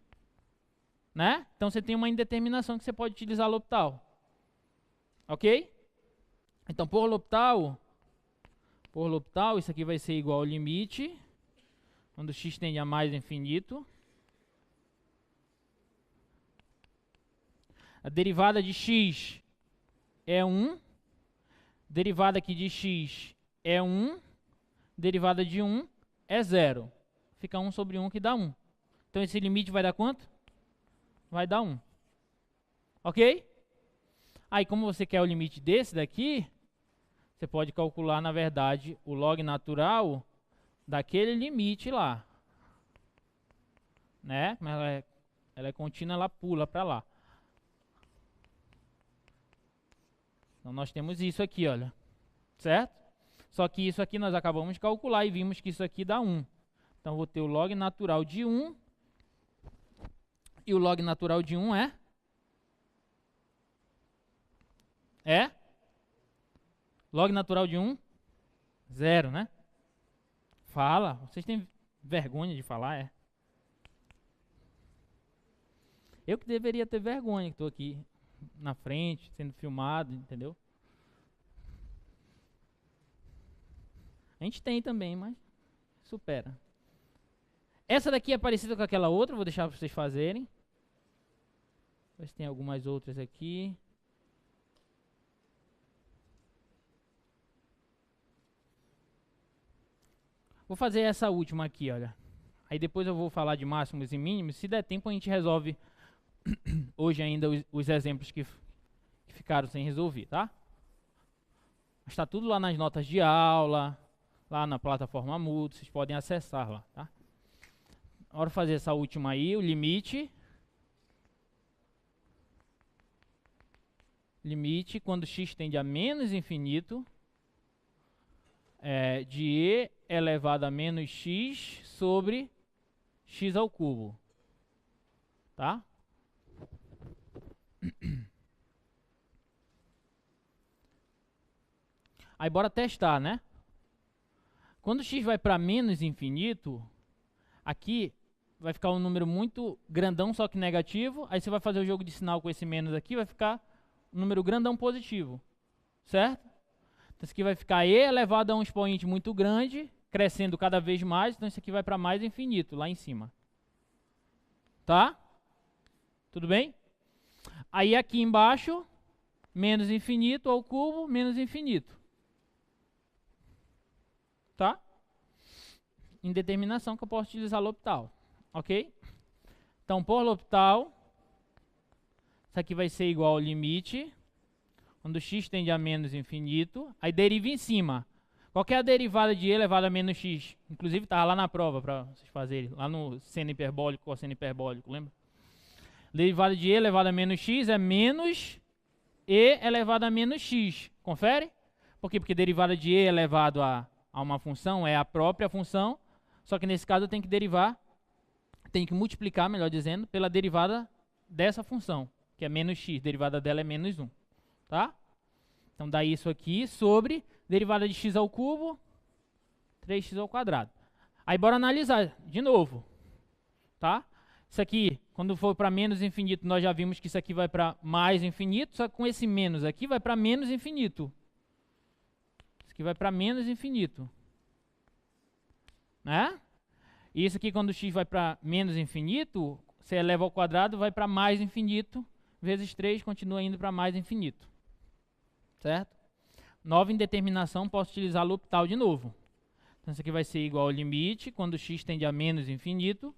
né? Então, você tem uma indeterminação que você pode utilizar L'Hopital. Ok? Então, por L'Hopital, isso aqui vai ser igual ao limite, quando x tende a mais infinito. A derivada de x é 1. Derivada aqui de x é 1. Derivada de 1 é 0. Fica 1 sobre 1 que dá 1. Então, esse limite vai dar quanto? Vai dar 1. Ok? Aí, como você quer o limite desse daqui, você pode calcular, na verdade, o log natural daquele limite lá. Né? Mas ela é contínua, ela pula para lá. Então, nós temos isso aqui, olha. Certo? Só que isso aqui nós acabamos de calcular e vimos que isso aqui dá 1. Então, vou ter o log natural de 1. E o log natural de 1 é? Log natural de 1? 0, né? Fala. Vocês têm vergonha de falar, Eu que deveria ter vergonha, que estou aqui na frente, sendo filmado, entendeu? A gente tem também, mas supera. Essa daqui é parecida com aquela outra, vou deixar para vocês fazerem. Ver se tem algumas outras aqui. Vou fazer essa última aqui, olha. Aí depois eu vou falar de máximos e mínimos. Se der tempo, a gente resolve hoje ainda os exemplos que ficaram sem resolver, tá? Está tudo lá nas notas de aula, lá na plataforma Moodle, vocês podem acessar lá, tá? Bora fazer essa última aí, o limite. Limite quando x tende a menos infinito de e elevado a menos x sobre x ao cubo. Tá? Aí bora testar, né? Quando x vai para menos infinito, aqui vai ficar um número muito grandão, só que negativo. Aí você vai fazer o jogo de sinal com esse menos aqui, vai ficar um número grandão positivo. Certo? Então isso aqui vai ficar e elevado a um expoente muito grande, crescendo cada vez mais. Então isso aqui vai para mais infinito, lá em cima. Tá? Tudo bem? Aí aqui embaixo, menos infinito ao cubo, menos infinito. Tá? Indeterminação que eu posso utilizar L'Hopital. Ok? Então, por L'Hopital, isso aqui vai ser igual ao limite, quando x tende a menos infinito, aí deriva em cima. Qual que é a derivada de e elevado a menos x? Inclusive, estava lá na prova para vocês fazerem, lá no seno hiperbólico, cosseno hiperbólico, lembra? Derivada de e elevado a menos x é menos e elevado a menos x. Confere? Por quê? Porque derivada de e elevado a uma função é a própria função, só que nesse caso eu tenho que derivar, tenho que multiplicar, melhor dizendo, pela derivada dessa função, que é menos x, derivada dela é menos 1. Tá? Então dá isso aqui sobre derivada de x ao cubo, 3x ao quadrado. Aí bora analisar de novo. Tá? Isso aqui, Quando for para menos infinito, nós já vimos que isso aqui vai para mais infinito, só que com esse menos aqui vai para menos infinito. Isso aqui vai para menos infinito. Né? E isso aqui, quando x vai para menos infinito, você eleva ao quadrado, vai para mais infinito, vezes 3, continua indo para mais infinito. Certo? Nova indeterminação, posso utilizar L'Hopital de novo. Então isso aqui vai ser igual ao limite, quando x tende a menos infinito.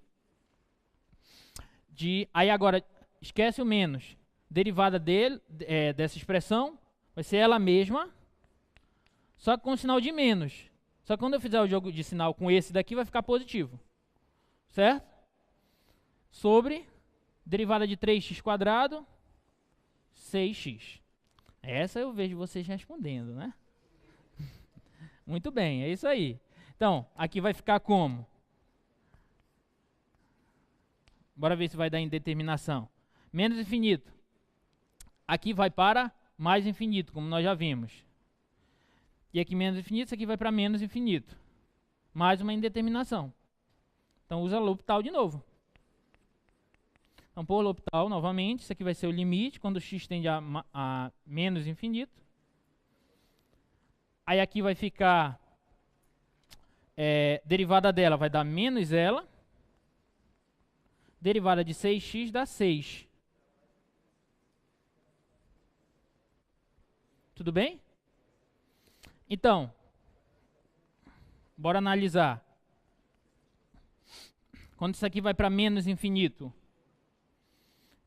Aí agora, esquece o menos. Derivada dessa expressão vai ser ela mesma, só que com sinal de menos. Só que quando eu fizer o jogo de sinal com esse daqui, vai ficar positivo. Certo? Sobre derivada de 3x², 6x. Essa eu vejo vocês respondendo, né? Muito bem, é isso aí. Então, aqui vai ficar como? Bora ver se vai dar indeterminação. Menos infinito. Aqui vai para mais infinito, como nós já vimos. E aqui menos infinito, isso aqui vai para menos infinito. Mais uma indeterminação. Então usa L'Hopital de novo. Então por L'Hopital novamente, isso aqui vai ser o limite, quando x tende a menos infinito. Aí aqui vai ficar, derivada dela vai dar menos ela. Derivada de 6x dá 6. Tudo bem? Então, bora analisar. Quando isso aqui vai para menos infinito,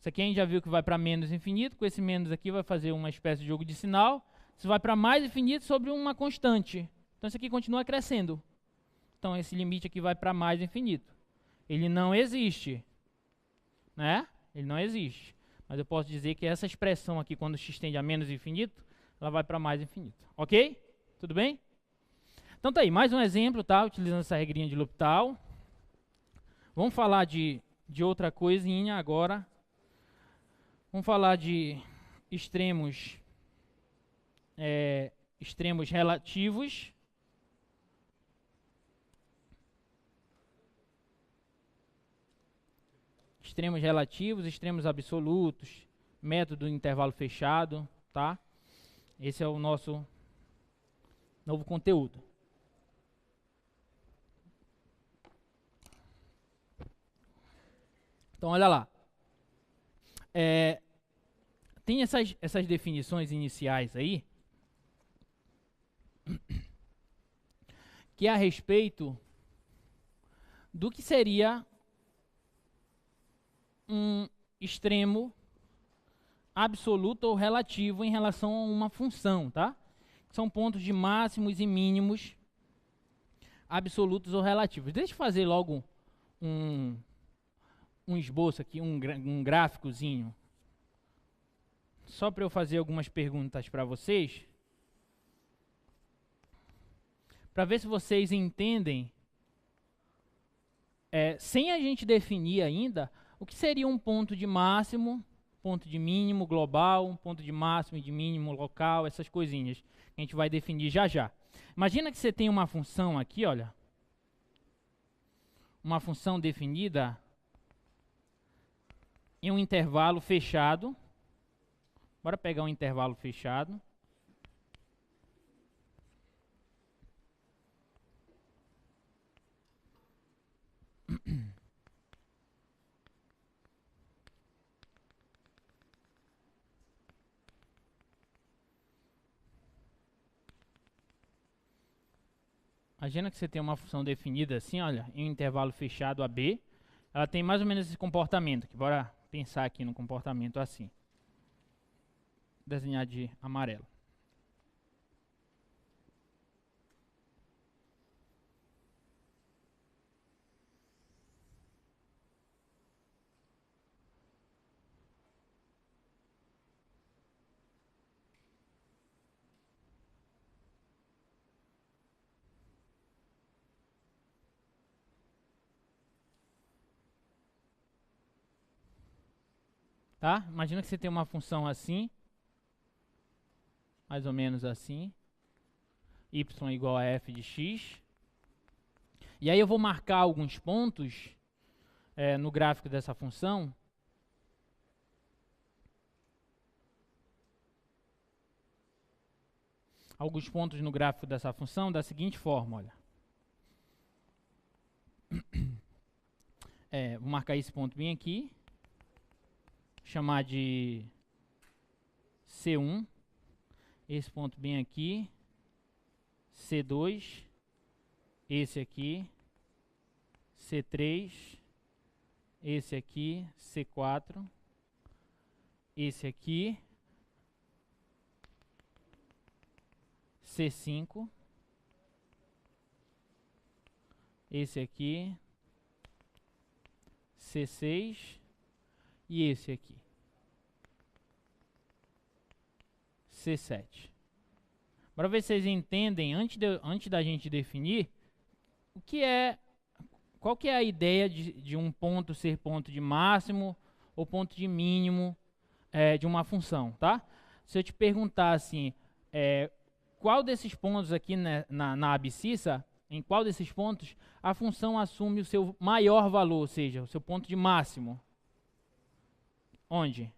isso aqui a gente já viu que vai para menos infinito, com esse menos aqui vai fazer uma espécie de jogo de sinal. Isso vai para mais infinito sobre uma constante. Então isso aqui continua crescendo. Então esse limite aqui vai para mais infinito. Ele não existe. Né? Ele não existe. Mas eu posso dizer que essa expressão aqui, quando x tende a menos infinito, ela vai para mais infinito. Ok? Tudo bem? Então tá aí, mais um exemplo, tá? Utilizando essa regrinha de L'Hopital. Vamos falar de outra coisinha agora. Vamos falar de extremos relativos. Extremos relativos, extremos absolutos, método intervalo fechado, tá? Esse é o nosso novo conteúdo. Então, olha lá. Tem essas definições iniciais aí, que é a respeito do que seria um extremo absoluto ou relativo em relação a uma função, tá? São pontos de máximos e mínimos absolutos ou relativos. Deixa eu fazer logo um esboço aqui, um gráficozinho, só para eu fazer algumas perguntas para vocês, para ver se vocês entendem, sem a gente definir ainda, o que seria um ponto de máximo, ponto de mínimo global, um ponto de máximo e de mínimo local, essas coisinhas que a gente vai definir já já. Imagina que você tem uma função aqui, olha, uma função definida em um intervalo fechado. Bora pegar um intervalo fechado. Imagina que você tem uma função definida assim, olha, em um intervalo fechado AB. Ela tem mais ou menos esse comportamento aqui. Bora pensar aqui no comportamento assim. Desenhar de amarelo. Tá? Imagina que você tem uma função assim, mais ou menos assim, y igual a f de x. E aí eu vou marcar alguns pontos no gráfico dessa função, alguns pontos no gráfico dessa função da seguinte forma, olha. Vou marcar esse ponto bem aqui, chamar de C1, esse ponto bem aqui, C2, esse aqui, C3, esse aqui, C4, esse aqui, C5, esse aqui, C6 e esse aqui, C7. Para ver se vocês entendem, antes da gente definir, qual que é a ideia de um ponto ser ponto de máximo ou ponto de mínimo de uma função, tá? Se eu te perguntar assim, qual desses pontos aqui, né, na abscissa, em qual desses pontos a função assume o seu maior valor, ou seja, o seu ponto de máximo? Onde?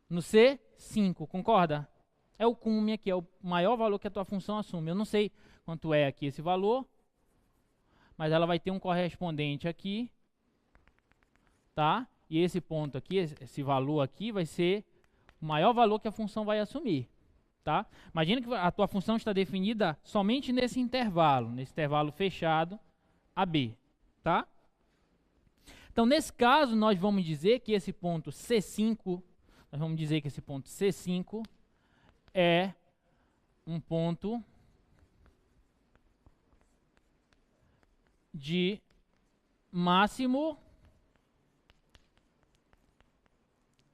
No C5, concorda? É o cume aqui, é o maior valor que a tua função assume. Eu não sei quanto é aqui esse valor, mas ela vai ter um correspondente aqui, tá? E esse ponto aqui, esse valor aqui, vai ser o maior valor que a função vai assumir, tá? Imagina que a tua função está definida somente nesse intervalo fechado AB, tá? Então, nesse caso, nós vamos dizer que esse ponto C5, é um ponto de máximo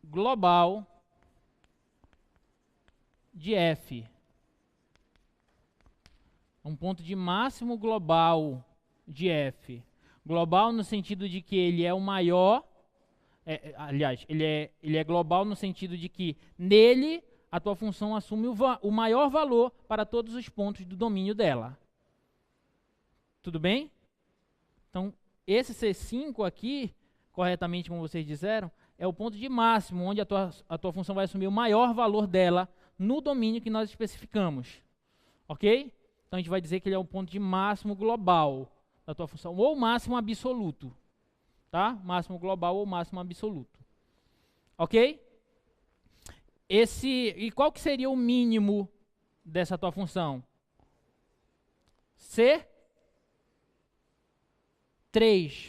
global de F. Um ponto de máximo global de F. Global no sentido de que ele é o maior, aliás, ele é global no sentido de que nele a tua função assume o maior valor para todos os pontos do domínio dela. Tudo bem? Então, esse C5 aqui, corretamente como vocês disseram, é o ponto de máximo, onde a tua função vai assumir o maior valor dela no domínio que nós especificamos. Ok? Então, a gente vai dizer que ele é o ponto de máximo global da tua função, ou máximo absoluto. Tá? Máximo global ou máximo absoluto. Ok? E qual que seria o mínimo dessa tua função? C3,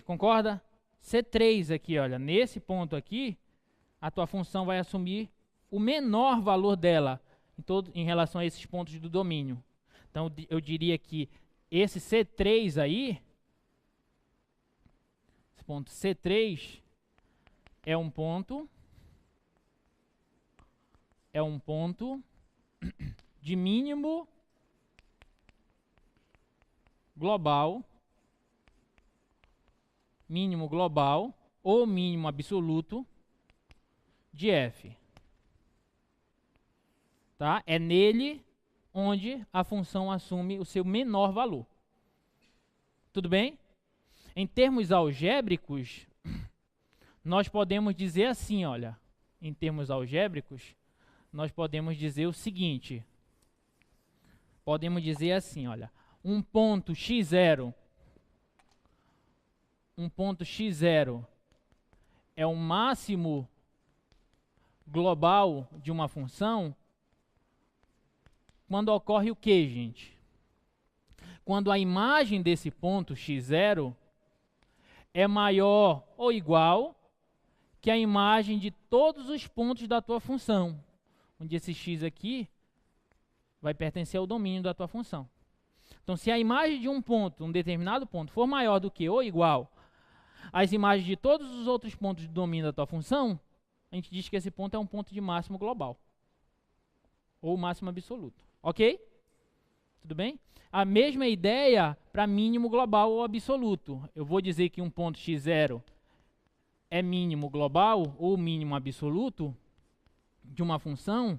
concorda? C3 aqui, olha, nesse ponto aqui, a tua função vai assumir o menor valor dela em relação a esses pontos do domínio. Então, eu diria que esse C3 aí, esse ponto C3 é um ponto de mínimo global ou mínimo absoluto de F. Tá? É nele onde a função assume o seu menor valor. Tudo bem? Em termos algébricos, nós podemos dizer assim, olha, em termos algébricos, nós podemos dizer o seguinte, podemos dizer assim, olha, um ponto x0 é o máximo global de uma função quando ocorre o que, gente? Quando a imagem desse ponto x0 é maior ou igual que a imagem de todos os pontos da tua função, onde esse x aqui vai pertencer ao domínio da tua função. Então, se a imagem de um determinado ponto, for maior do que ou igual às imagens de todos os outros pontos do domínio da tua função, a gente diz que esse ponto é um ponto de máximo global, ou máximo absoluto. Ok? Tudo bem? A mesma ideia para mínimo global ou absoluto. Eu vou dizer que um ponto x0 é mínimo global ou mínimo absoluto de uma função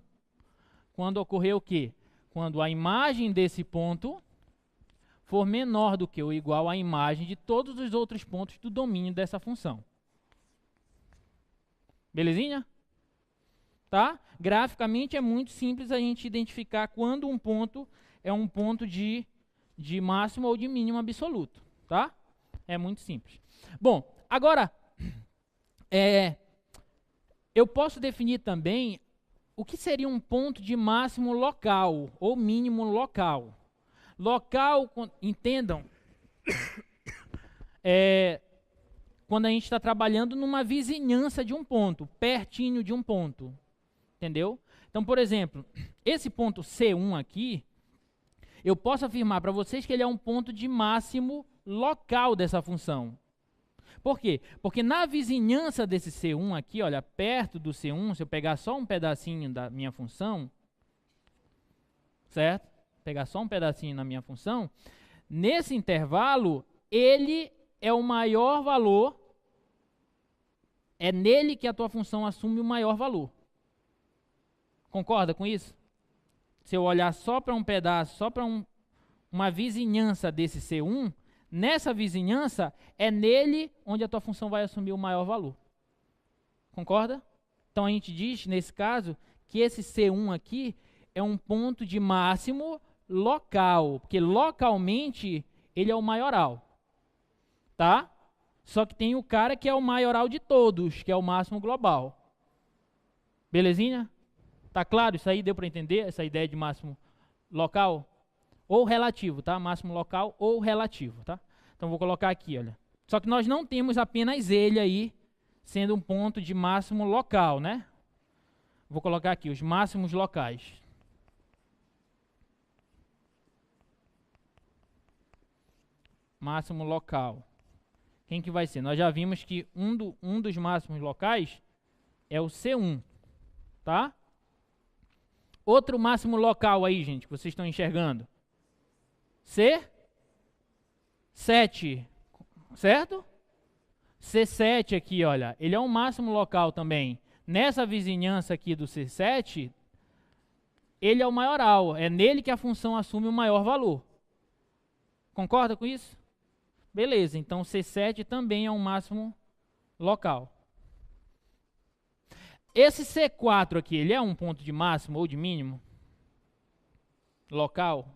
quando ocorrer o quê? Quando a imagem desse ponto for menor do que ou igual à imagem de todos os outros pontos do domínio dessa função. Belezinha? Tá? Graficamente é muito simples a gente identificar quando um ponto é um ponto de máximo ou de mínimo absoluto. Tá? É muito simples. Bom, agora, eu posso definir também o que seria um ponto de máximo local ou mínimo local. Local, entendam, quando a gente está trabalhando numa vizinhança de um ponto, pertinho de um ponto. Entendeu? Então, por exemplo, esse ponto C1 aqui, eu posso afirmar para vocês que ele é um ponto de máximo local dessa função. Por quê? Porque na vizinhança desse C1 aqui, olha, perto do C1, se eu pegar só um pedacinho da minha função, certo? Pegar só um pedacinho na minha função, nesse intervalo, ele é o maior valor, é nele que a tua função assume o maior valor. Concorda com isso? Se eu olhar só para um pedaço, só para uma vizinhança desse C1, nessa vizinhança é nele onde a tua função vai assumir o maior valor. Concorda? Então a gente diz, nesse caso, que esse C1 aqui é um ponto de máximo local, porque localmente ele é o maioral. Tá? Só que tem o cara que é o maioral de todos, que é o máximo global. Belezinha? Tá claro isso aí? Deu para entender essa ideia de máximo local? Ou relativo, tá? Máximo local ou relativo, tá? Então vou colocar aqui, olha. Só que nós não temos apenas ele aí, sendo um ponto de máximo local, né? Vou colocar aqui os máximos locais. Máximo local. Quem que vai ser? Nós já vimos que um dos máximos locais é o C1, tá? Outro máximo local aí, gente, que vocês estão enxergando. C7, certo? C7 aqui, olha, ele é um máximo local também. Nessa vizinhança aqui do C7, ele é o maioral. É nele que a função assume o maior valor. Concorda com isso? Beleza, então C7 também é um máximo local. Esse C4 aqui, ele é um ponto de máximo ou de mínimo? Local?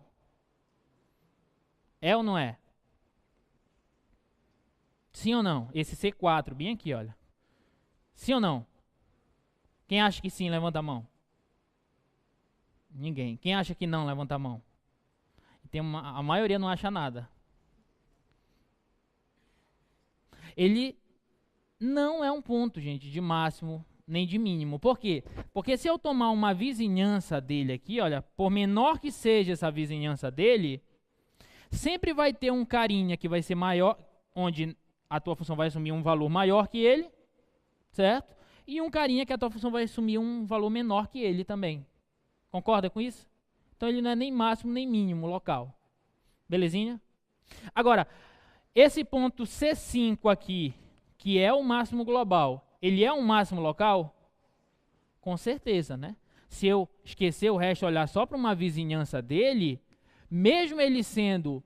É ou não é? Sim ou não? Esse C4, bem aqui, olha. Sim ou não? Quem acha que sim, levanta a mão. Ninguém. Quem acha que não, levanta a mão. A maioria não acha nada. Ele não é um ponto, gente, de máximo nem de mínimo. Por quê? Porque se eu tomar uma vizinhança dele aqui, olha, por menor que seja essa vizinhança dele, sempre vai ter um carinha que vai ser maior, onde a tua função vai assumir um valor maior que ele, certo? E um carinha que a tua função vai assumir um valor menor que ele também. Concorda com isso? Então ele não é nem máximo nem mínimo local. Belezinha? Agora, esse ponto C5 aqui, que é o máximo global, ele é um máximo local? Com certeza, né? Se eu esquecer o resto, olhar só para uma vizinhança dele, mesmo ele sendo,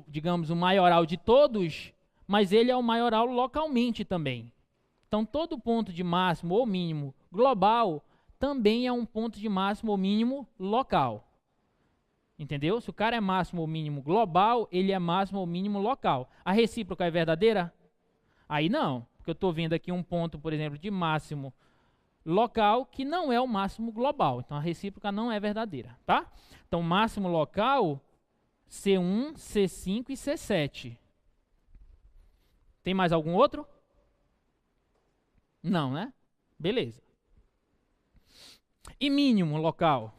digamos, o maioral de todos, mas ele é o maioral localmente também. Então, todo ponto de máximo ou mínimo global também é um ponto de máximo ou mínimo local. Entendeu? Se o cara é máximo ou mínimo global, ele é máximo ou mínimo local. A recíproca é verdadeira? Aí não. Porque eu estou vendo aqui um ponto, por exemplo, de máximo local que não é o máximo global. Então, a recíproca não é verdadeira, tá? Então, máximo local, C1, C5 e C7. Tem mais algum outro? Não, né? Beleza. E mínimo local?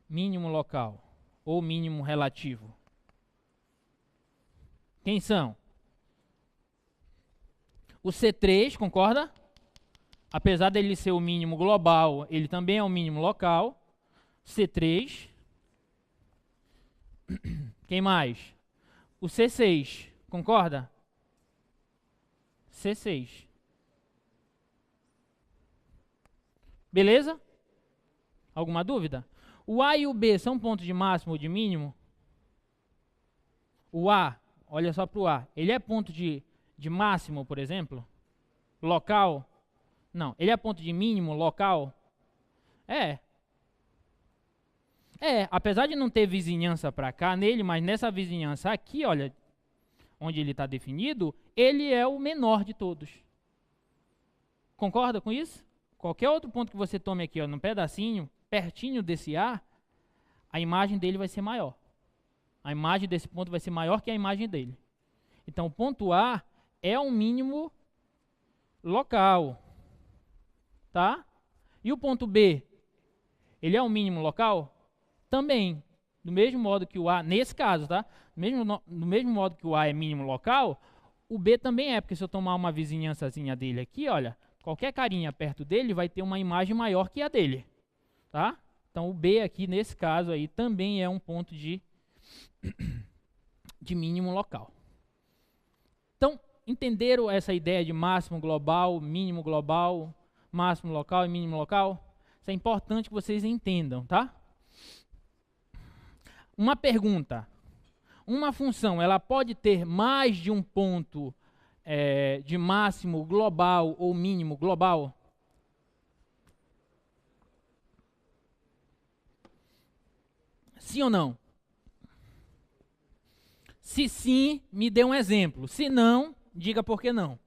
Mínimo local ou mínimo relativo? Quem são? O C3, concorda? Apesar dele ser o mínimo global, ele também é o mínimo local. C3. Quem mais? O C6, concorda? C6. Beleza? Alguma dúvida? O A e o B são pontos de máximo ou de mínimo? O A, olha só para o A, ele é ponto de de máximo, por exemplo? Local? Não. Ele é ponto de mínimo local? É. Apesar de não ter vizinhança para cá nele, mas nessa vizinhança aqui, olha, onde ele está definido, ele é o menor de todos. Concorda com isso? Qualquer outro ponto que você tome aqui, ó, num pedacinho, pertinho desse A, a imagem dele vai ser maior. A imagem desse ponto vai ser maior que a imagem dele. Então, o ponto A é um mínimo local. Tá? E o ponto B, ele é um mínimo local? Também. Do mesmo modo que o A, nesse caso, tá? Do mesmo modo que o A é mínimo local, o B também é, porque se eu tomar uma vizinhançazinha dele aqui, olha, qualquer carinha perto dele vai ter uma imagem maior que a dele. Tá? Então, o B aqui, nesse caso aí, também é um ponto de mínimo local. Então, entenderam essa ideia de máximo global, mínimo global, máximo local e mínimo local? Isso é importante que vocês entendam, tá? Uma pergunta. Uma função, ela pode ter mais de um ponto de máximo global ou mínimo global? Sim ou não? Se sim, me dê um exemplo. Se não, diga por que não.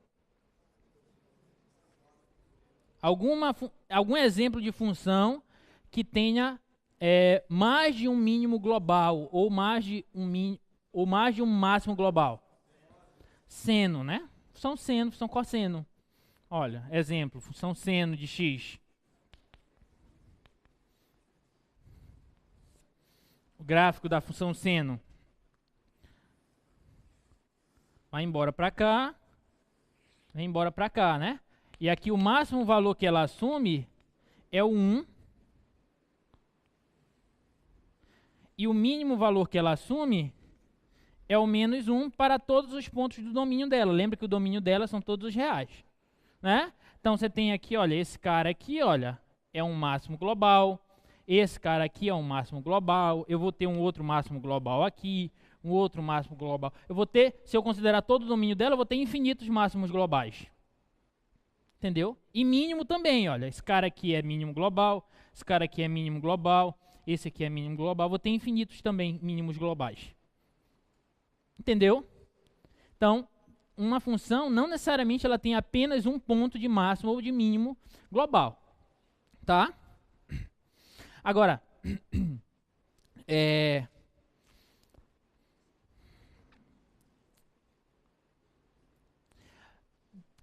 Algum exemplo de função que tenha mais de um mínimo global ou mais de um máximo global? Seno, né? Função seno, função cosseno. Olha, exemplo, função seno de x. O gráfico da função seno. Vai embora para cá, vem embora para cá, né? E aqui o máximo valor que ela assume é o 1. E o mínimo valor que ela assume é o menos 1 para todos os pontos do domínio dela. Lembra que o domínio dela são todos os reais, né? Então você tem aqui, olha, esse cara aqui, olha, é um máximo global. Esse cara aqui é um máximo global. Eu vou ter um outro máximo global aqui. Um outro máximo global. Eu vou ter, se eu considerar todo o domínio dela, eu vou ter infinitos máximos globais. Entendeu? E mínimo também, olha. Esse cara aqui é mínimo global, esse cara aqui é mínimo global, esse aqui é mínimo global. Vou ter infinitos também mínimos globais. Entendeu? Então, uma função, não necessariamente ela tem apenas um ponto de máximo ou de mínimo global. Tá? Agora,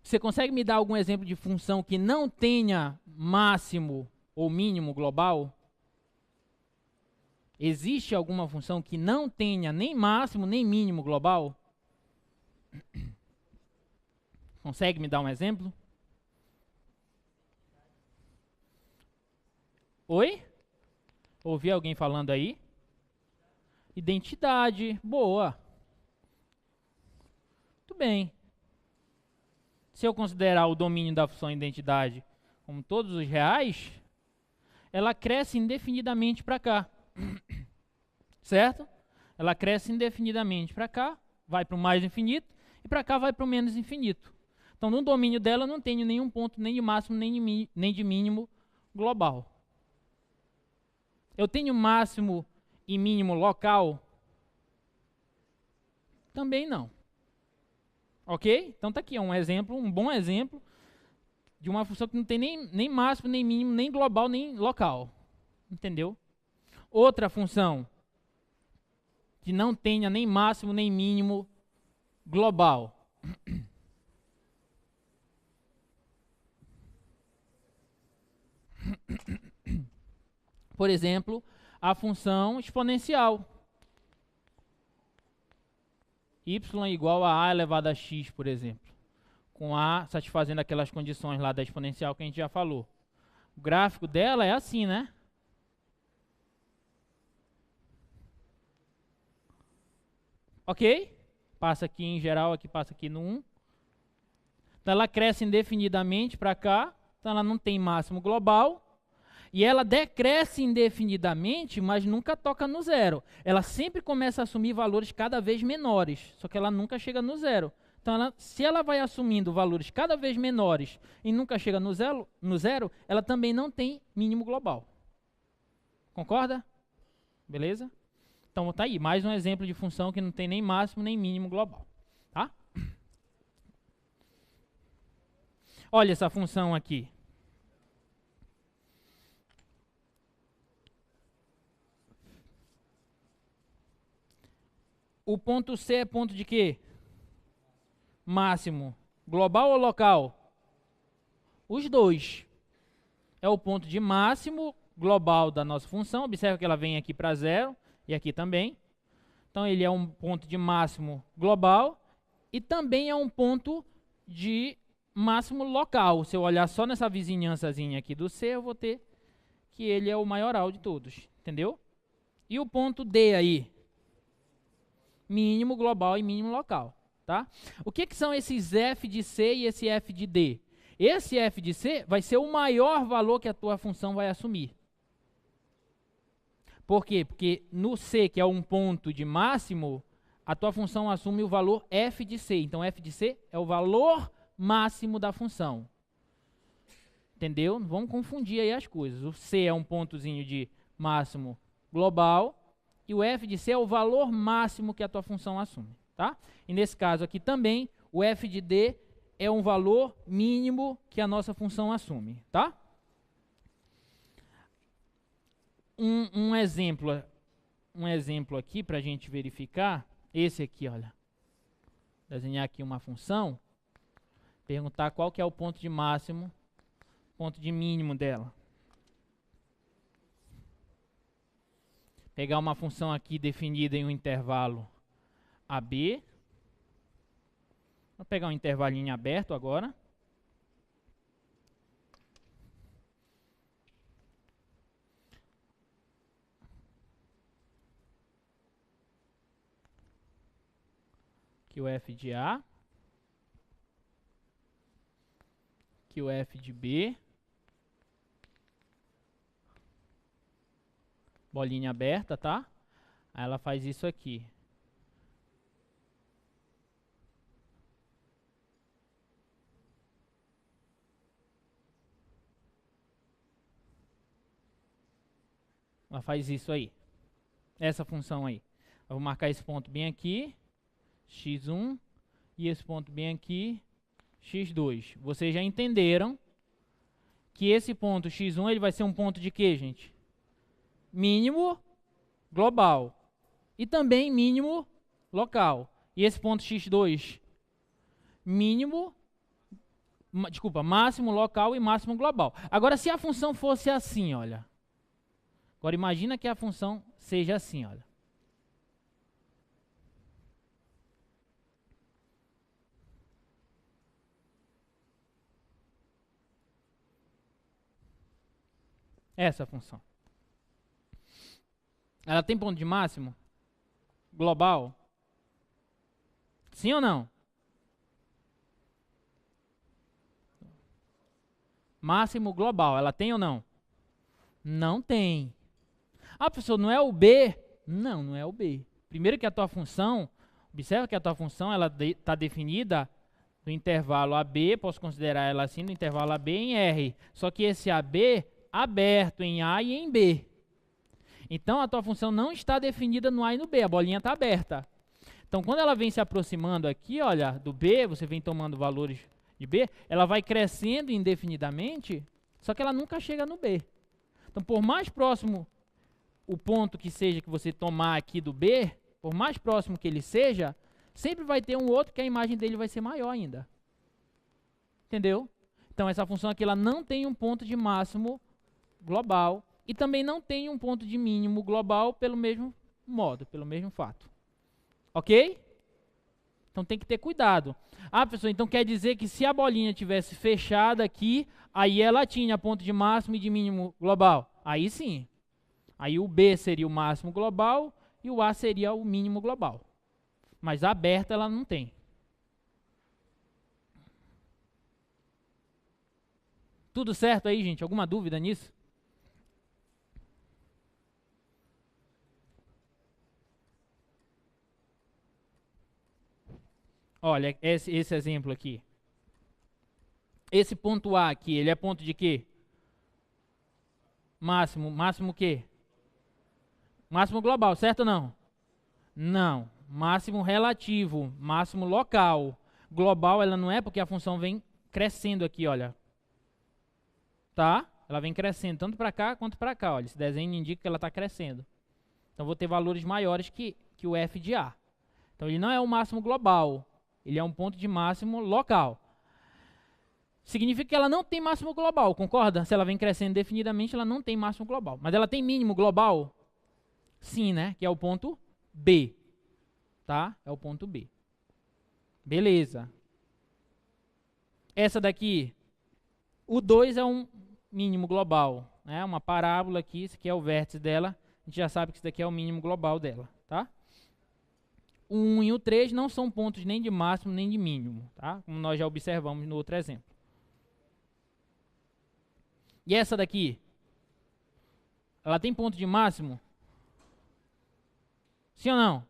você consegue me dar algum exemplo de função que não tenha máximo ou mínimo global? Existe alguma função que não tenha nem máximo nem mínimo global? Consegue me dar um exemplo? Oi? Ouvi alguém falando aí? Identidade, boa. Muito bem. Se eu considerar o domínio da função identidade como todos os reais, ela cresce indefinidamente para cá. Certo? Ela cresce indefinidamente para cá, vai para o mais infinito, e para cá vai para o menos infinito. Então, no domínio dela, eu não tenho nenhum ponto nem de máximo nem de mínimo global. Eu tenho máximo e mínimo local? Também não. Ok? Então está aqui um exemplo, um bom exemplo de uma função que não tem nem máximo, nem mínimo, nem global, nem local. Entendeu? Outra função que não tenha nem máximo, nem mínimo global. Por exemplo, a função exponencial. Y igual a elevado a x, por exemplo. Com a satisfazendo aquelas condições lá da exponencial que a gente já falou. O gráfico dela é assim, né? Ok? Passa aqui em geral, aqui passa aqui no 1. Então ela cresce indefinidamente para cá. Então ela não tem máximo global. E ela decresce indefinidamente, mas nunca toca no zero. Ela sempre começa a assumir valores cada vez menores, só que ela nunca chega no zero. Então, se ela vai assumindo valores cada vez menores e nunca chega no zero, ela também não tem mínimo global. Concorda? Beleza? Então, tá aí, mais um exemplo de função que não tem nem máximo nem mínimo global. Tá? Olha essa função aqui. O ponto C é ponto de quê? Máximo. Global ou local? Os dois. É o ponto de máximo global da nossa função. Observa que ela vem aqui para zero e aqui também. Então, ele é um ponto de máximo global e também é um ponto de máximo local. Se eu olhar só nessa vizinhançazinha aqui do C, eu vou ter que ele é o maioral de todos. Entendeu? E o ponto D aí? Mínimo global e mínimo local. Tá? O que são esses f de C e esse f de D? Esse f de C vai ser o maior valor que a tua função vai assumir. Por quê? Porque no C, que é um ponto de máximo, a tua função assume o valor f de C. Então, f de C é o valor máximo da função. Entendeu? Não vamos confundir aí as coisas. O C é um pontozinho de máximo global e o f de C é o valor máximo que a tua função assume. Tá? E nesse caso aqui também, o f de D é um valor mínimo que a nossa função assume. Tá? Um exemplo aqui para a gente verificar, esse aqui, olha. Desenhar aqui uma função, perguntar qual que é o ponto de máximo, ponto de mínimo dela. Pegar uma função aqui definida em um intervalo AB. Vou pegar um intervalinho aberto agora. Aqui o f de A. Aqui o f de B. Bolinha aberta, tá? Aí ela faz isso aqui. Ela faz isso aí. Essa função aí. Eu vou marcar esse ponto bem aqui, x1, e esse ponto bem aqui, x2. Vocês já entenderam que esse ponto x1 ele vai ser um ponto de quê, gente? Mínimo global. E também mínimo local. E esse ponto x2? Máximo local e máximo global. Agora, se a função fosse assim, olha. Agora, imagina que a função seja assim, olha. Essa função. Ela tem ponto de máximo? Global? Sim ou não? Máximo global, ela tem ou não? Não tem. Ah, professor, não é o B? Não, não é o B. Primeiro que a tua função, observa que a tua função ela está definida no intervalo AB, posso considerar ela assim, no intervalo AB em R. Só que esse AB aberto em A e em B. Então, a tua função não está definida no A e no B, a bolinha está aberta. Então, quando ela vem se aproximando aqui, olha, do B, você vem tomando valores de B, ela vai crescendo indefinidamente, só que ela nunca chega no B. Então, por mais próximo o ponto que seja que você tomar aqui do B, por mais próximo que ele seja, sempre vai ter um outro que a imagem dele vai ser maior ainda. Entendeu? Então, essa função aqui ela não tem um ponto de máximo global e também não tem um ponto de mínimo global pelo mesmo modo, pelo mesmo fato. Ok? Então tem que ter cuidado. Ah, pessoal, então quer dizer que se a bolinha tivesse fechada aqui, aí ela tinha ponto de máximo e de mínimo global. Aí sim. Aí o B seria o máximo global e o A seria o mínimo global. Mas aberta ela não tem. Tudo certo aí, gente? Alguma dúvida nisso? Olha, esse exemplo aqui. Esse ponto A aqui, ele é ponto de quê? Máximo. Máximo o quê? Máximo global, certo ou não? Não. Máximo relativo. Máximo local. Global ela não é porque a função vem crescendo aqui, olha. Tá? Ela vem crescendo tanto para cá quanto para cá. Olha, esse desenho indica que ela está crescendo. Então, vou ter valores maiores que o f de A. Então, ele não é o máximo global. Ele é um ponto de máximo local. Significa que ela não tem máximo global, concorda? Se ela vem crescendo definidamente, ela não tem máximo global. Mas ela tem mínimo global? Sim, né? Que é o ponto B. Tá? É o ponto B. Beleza. Essa daqui, o 2 é um mínimo global. Né? Uma parábola aqui, esse aqui é o vértice dela. A gente já sabe que isso daqui é o mínimo global dela. Tá? O 1 e o 3 não são pontos nem de máximo nem de mínimo. Tá? Como nós já observamos no outro exemplo. E essa daqui? Ela tem ponto de máximo? Sim ou não?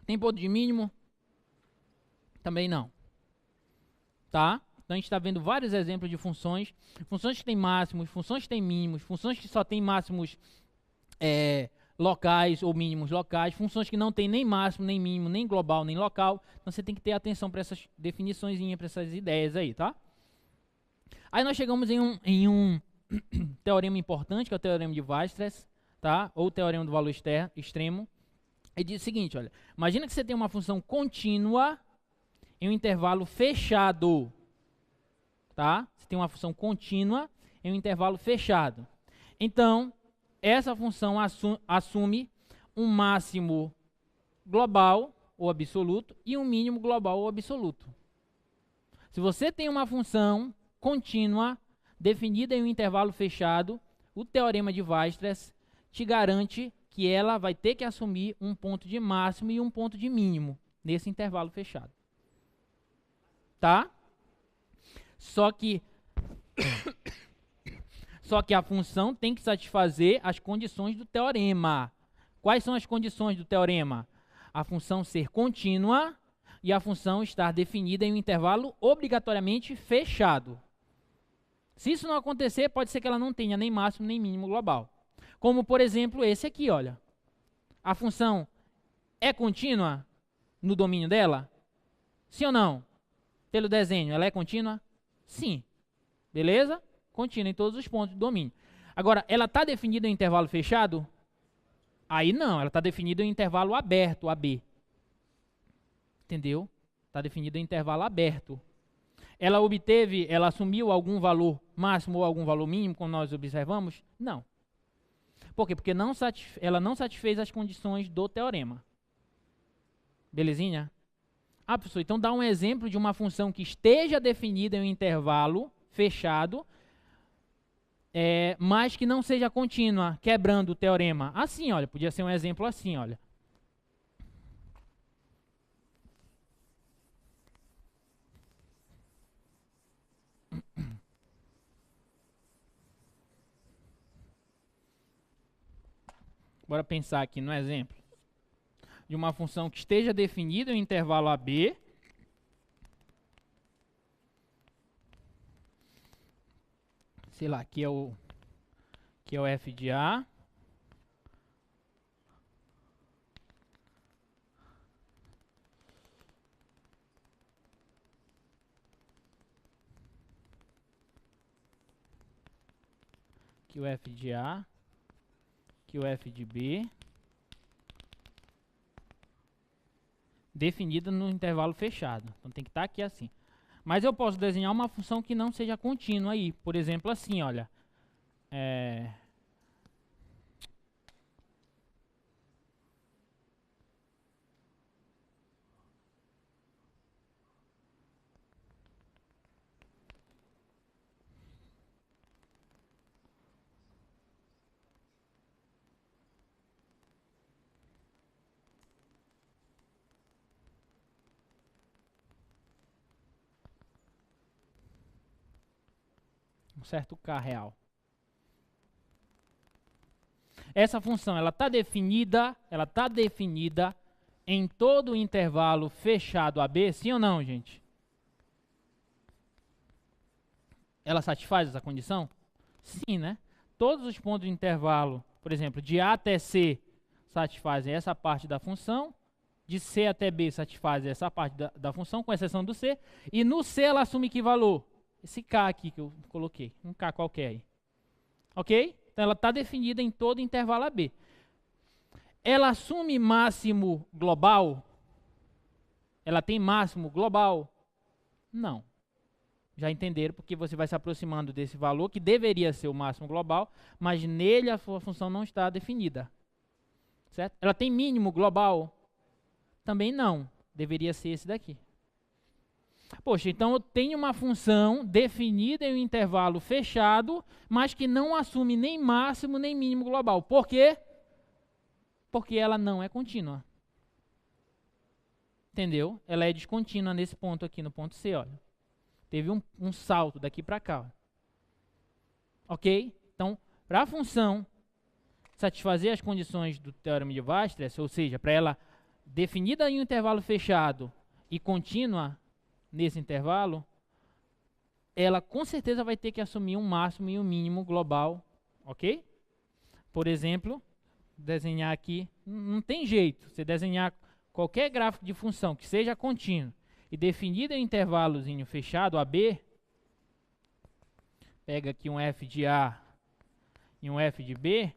Tem ponto de mínimo? Também não. Tá? Então a gente está vendo vários exemplos de funções. Funções que têm máximos, funções que têm mínimos, funções que só têm máximos locais ou mínimos locais, funções que não têm nem máximo, nem mínimo, nem global, nem local. Então você tem que ter atenção para essas definições, para essas ideias aí, tá? Aí nós chegamos em um teorema importante, que é o teorema de Weierstrass, tá? Ou o teorema do valor extremo. Ele diz o seguinte, olha, imagina que você tem uma função contínua em um intervalo fechado, tá? Você tem uma função contínua em um intervalo fechado. Então, essa função assume um máximo global ou absoluto e um mínimo global ou absoluto. Se você tem uma função contínua definida em um intervalo fechado, o teorema de Weierstrass te garante que ela vai ter que assumir um ponto de máximo e um ponto de mínimo nesse intervalo fechado. Tá? Só que a função tem que satisfazer as condições do teorema. Quais são as condições do teorema? A função ser contínua e a função estar definida em um intervalo obrigatoriamente fechado. Se isso não acontecer, pode ser que ela não tenha nem máximo nem mínimo global. Como, por exemplo, esse aqui, olha. A função é contínua no domínio dela? Sim ou não? Pelo desenho, ela é contínua? Sim. Beleza? Contínua em todos os pontos do domínio. Agora, ela está definida em intervalo fechado? Aí não, ela está definida em intervalo aberto, AB. Entendeu? Está definida em intervalo aberto. Ela assumiu algum valor máximo ou algum valor mínimo, como nós observamos? Não. Por quê? Porque ela não satisfez as condições do teorema. Belezinha? Ah, professor, então dá um exemplo de uma função que esteja definida em um intervalo fechado, mas que não seja contínua, quebrando o teorema. Assim, olha, podia ser um exemplo assim, olha. Bora pensar aqui no exemplo de uma função que esteja definida em um intervalo AB, sei lá, que é o f de A, que o f de A, que o f de B, definida no intervalo fechado. Então tem que estar aqui assim. Mas eu posso desenhar uma função que não seja contínua aí. Por exemplo, assim, olha. Um certo K real. Essa função, ela está definida em todo o intervalo fechado AB, sim ou não, gente? Ela satisfaz essa condição? Sim, né? Todos os pontos de intervalo, por exemplo, de A até C, satisfazem essa parte da função, de C até B satisfazem essa parte da função, com exceção do C, e no C ela assume que valor? Esse K aqui que eu coloquei, um K qualquer aí. Ok? Então ela está definida em todo intervalo AB. Ela assume máximo global? Ela tem máximo global? Não. Já entenderam, porque você vai se aproximando desse valor, que deveria ser o máximo global, mas nele a sua função não está definida. Certo? Ela tem mínimo global? Também não. Deveria ser esse daqui. Poxa, então eu tenho uma função definida em um intervalo fechado, mas que não assume nem máximo nem mínimo global. Por quê? Porque ela não é contínua. Entendeu? Ela é descontínua nesse ponto aqui, no ponto C, olha. Teve um salto daqui para cá. Ó. Ok? Então, para a função satisfazer as condições do teorema de Weierstrass, ou seja, para ela definida em um intervalo fechado e contínua nesse intervalo, ela com certeza vai ter que assumir um máximo e um mínimo global, ok? Por exemplo, desenhar aqui, não tem jeito, você desenhar qualquer gráfico de função que seja contínuo e definido em um intervalozinho fechado, AB, pega aqui um f de A e um f de B,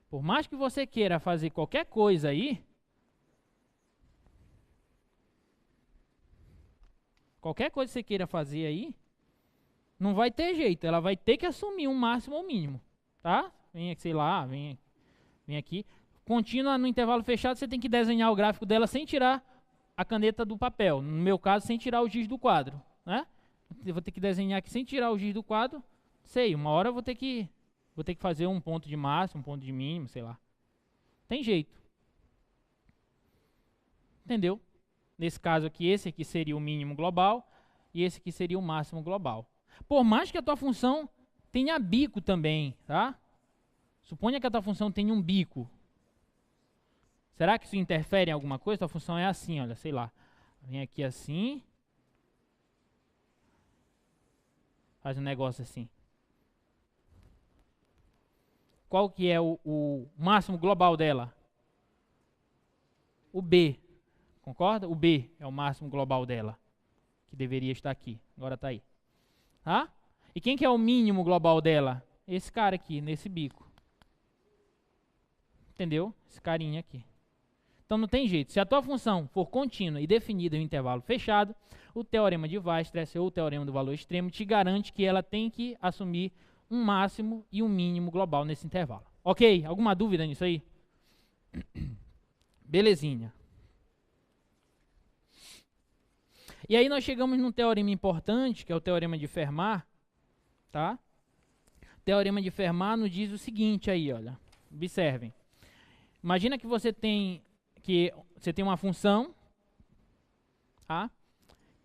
por mais que você queira fazer qualquer coisa aí, qualquer coisa que você queira fazer aí, não vai ter jeito, ela vai ter que assumir um máximo ou mínimo, tá? Vem aqui, sei lá, vem aqui. Contínua no intervalo fechado, você tem que desenhar o gráfico dela sem tirar a caneta do papel. No meu caso, sem tirar o giz do quadro, né? Eu vou ter que desenhar aqui sem tirar o giz do quadro. Sei, uma hora eu vou ter que fazer um ponto de máximo, um ponto de mínimo, sei lá. Tem jeito. Entendeu? Nesse caso aqui, esse aqui seria o mínimo global e esse aqui seria o máximo global. Por mais que a tua função tenha bico também, tá? Suponha que a tua função tenha um bico. Será que isso interfere em alguma coisa? Tua função é assim, olha, sei lá. Vem aqui assim. Faz um negócio assim. Qual que é o máximo global dela? O B. Concorda? O B é o máximo global dela, que deveria estar aqui. Agora está aí. Tá? E quem que é o mínimo global dela? Esse cara aqui, nesse bico. Entendeu? Esse carinha aqui. Então não tem jeito. Se a tua função for contínua e definida em um intervalo fechado, o teorema de Weierstrass ou o teorema do valor extremo te garante que ela tem que assumir um máximo e um mínimo global nesse intervalo. Ok? Alguma dúvida nisso aí? Belezinha. E aí nós chegamos num teorema importante, que é o teorema de Fermat, tá? O teorema de Fermat nos diz o seguinte aí, olha. Observem. Imagina que você tem uma função, tá?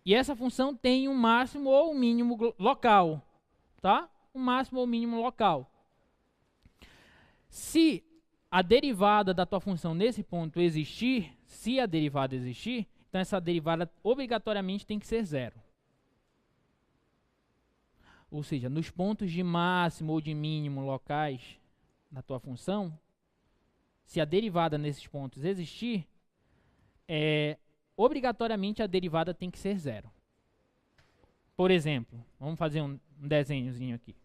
E essa função tem um máximo ou um mínimo local, tá? Um máximo ou mínimo local. Se a derivada da tua função nesse ponto existir, se a derivada existir, então essa derivada obrigatoriamente tem que ser zero. Ou seja, nos pontos de máximo ou de mínimo locais da tua função, se a derivada nesses pontos existir, obrigatoriamente a derivada tem que ser zero. Por exemplo, vamos fazer um desenhozinho aqui.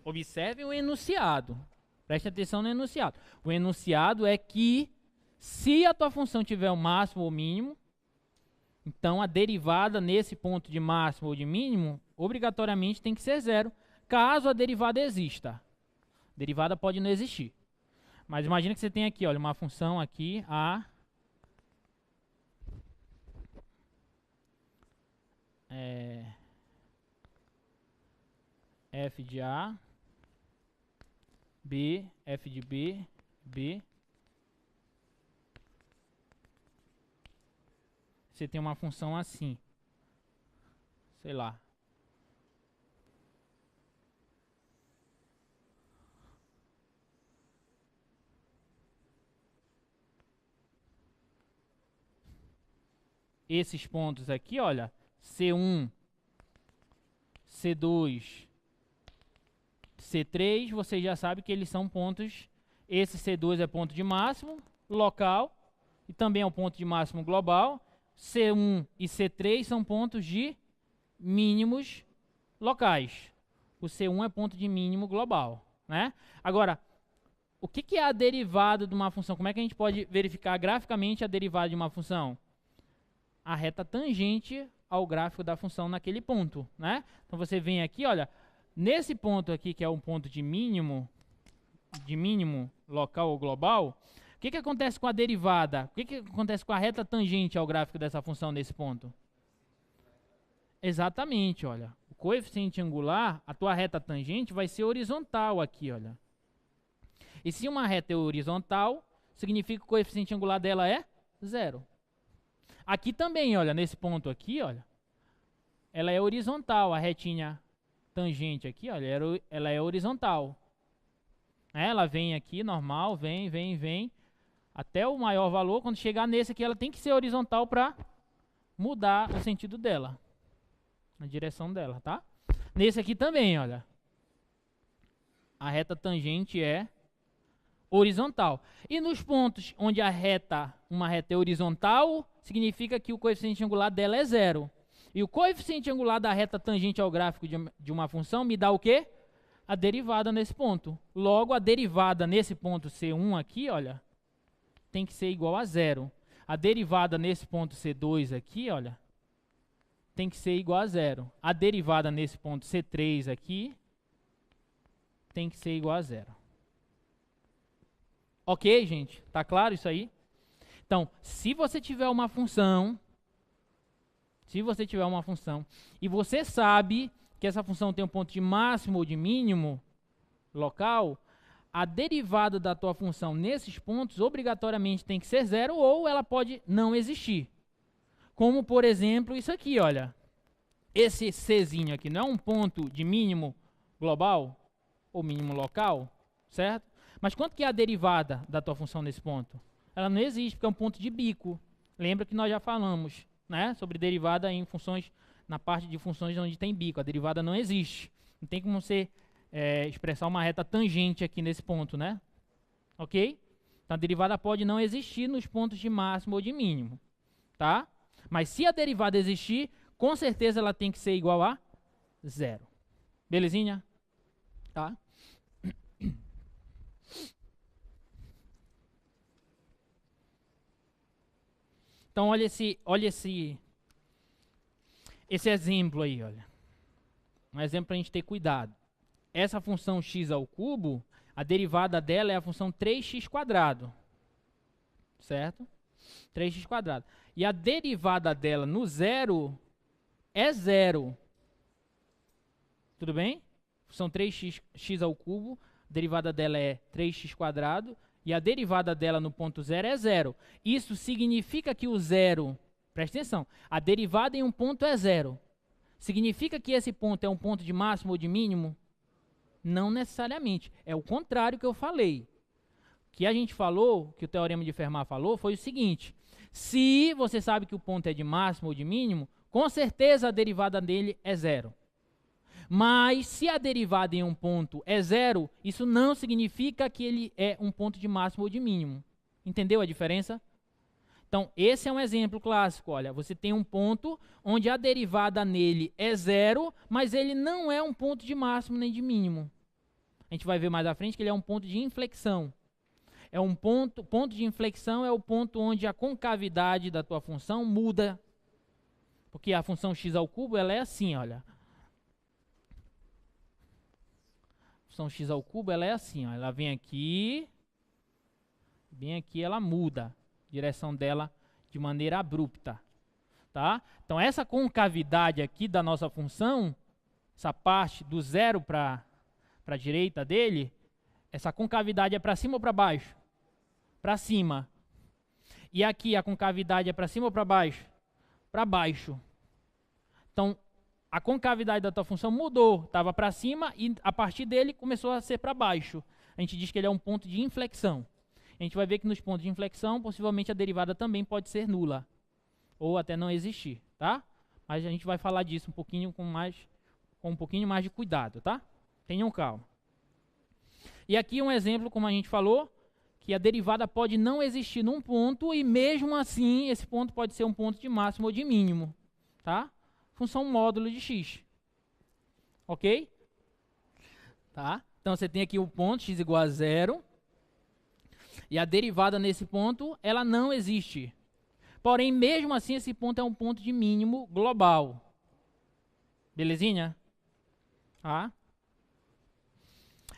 Observe o enunciado. Preste atenção no enunciado. O enunciado é que se a tua função tiver o máximo ou mínimo, então a derivada nesse ponto de máximo ou de mínimo, obrigatoriamente tem que ser zero, caso a derivada exista. A derivada pode não existir. Mas imagina que você tem aqui, olha, uma função aqui, a f de A, B, f de B, B. Você tem uma função assim. sei lá. Esses pontos aqui, olha, C1, C2, C3, você já sabe que eles são pontos, esse C2 é ponto de máximo local, e também é um ponto de máximo global. C1 e C3 são pontos de mínimos locais. O C1 é ponto de mínimo global, né? Agora, o que é a derivada de uma função? Como é que a gente pode verificar graficamente a derivada de uma função? A reta tangente ao gráfico da função naquele ponto, né? Então você vem aqui, olha, nesse ponto aqui que é um ponto de mínimo local ou global, o que acontece com a derivada? O que acontece com a reta tangente ao gráfico dessa função nesse ponto? Exatamente, olha, o coeficiente angular, a tua reta tangente vai ser horizontal aqui, olha. E se uma reta é horizontal, significa que o coeficiente angular dela é 0. Aqui também, olha, nesse ponto aqui, olha, ela é horizontal, a retinha tangente aqui, olha, ela é horizontal. Ela vem aqui, normal, vem, até o maior valor. Quando chegar nesse aqui, ela tem que ser horizontal para mudar o sentido dela, a direção dela, tá? Nesse aqui também, olha, a reta tangente é horizontal. E nos pontos onde uma reta é horizontal, significa que o coeficiente angular dela é 0. E o coeficiente angular da reta tangente ao gráfico de uma função me dá o quê? A derivada nesse ponto. Logo, a derivada nesse ponto C1 aqui, olha, tem que ser igual a 0. A derivada nesse ponto C2 aqui, olha, tem que ser igual a 0. A derivada nesse ponto C3 aqui tem que ser igual a 0. Ok, gente? Tá claro isso aí? Então, se você tiver uma função e você sabe que essa função tem um ponto de máximo ou de mínimo local, a derivada da tua função nesses pontos obrigatoriamente tem que ser 0 ou ela pode não existir. Como, por exemplo, isso aqui, olha. Esse Czinho aqui não é um ponto de mínimo global ou mínimo local, certo? Mas quanto que é a derivada da tua função nesse ponto? Ela não existe, porque é um ponto de bico. Lembra que nós já falamos, né, sobre derivada em funções, na parte de funções onde tem bico. A derivada não existe. Não tem como você expressar uma reta tangente aqui nesse ponto, né? Ok? Então a derivada pode não existir nos pontos de máximo ou de mínimo, tá? Mas se a derivada existir, com certeza ela tem que ser igual a 0. Belezinha? Tá? Então olha esse exemplo aí, olha. Um exemplo para a gente ter cuidado. Essa função x ao cubo, a derivada dela é a função 3x², certo? 3x². E a derivada dela no zero é 0. Tudo bem? Função 3x ao cubo, a derivada dela é 3x², e a derivada dela no ponto 0 é 0. Isso significa que o 0, presta atenção, a derivada em um ponto é 0. Significa que esse ponto é um ponto de máximo ou de mínimo? Não necessariamente. É o contrário que eu falei. O que a gente falou, que o teorema de Fermat falou, foi o seguinte: se você sabe que o ponto é de máximo ou de mínimo, com certeza a derivada dele é 0. Mas se a derivada em um ponto é 0, isso não significa que ele é um ponto de máximo ou de mínimo. Entendeu a diferença? Então, esse é um exemplo clássico. Olha, você tem um ponto onde a derivada nele é 0, mas ele não é um ponto de máximo nem de mínimo. A gente vai ver mais à frente que ele é um ponto de inflexão. É um ponto de inflexão é o ponto onde a concavidade da tua função muda. Porque a função x ao cubo, ela é assim, olha. A função x ao cubo, ela é assim, ó. Ela vem aqui, ela muda a direção dela de maneira abrupta, tá? Então essa concavidade aqui da nossa função, essa parte do 0 para a direita dele, essa concavidade é para cima ou para baixo? Para cima. E aqui a concavidade é para cima ou para baixo? Para baixo. Então, a concavidade da tua função mudou, estava para cima e a partir dele começou a ser para baixo. A gente diz que ele é um ponto de inflexão. A gente vai ver que nos pontos de inflexão, possivelmente a derivada também pode ser nula, ou até não existir, tá? Mas a gente vai falar disso um pouquinho com um pouquinho mais de cuidado, tá? Tenham calma. E aqui um exemplo, como a gente falou, que a derivada pode não existir num ponto e mesmo assim esse ponto pode ser um ponto de máximo ou de mínimo, tá? Função módulo de x. Ok? Tá? Então você tem aqui o ponto x igual a 0 e a derivada nesse ponto, ela não existe. Porém, mesmo assim, esse ponto é um ponto de mínimo global. Belezinha? Tá?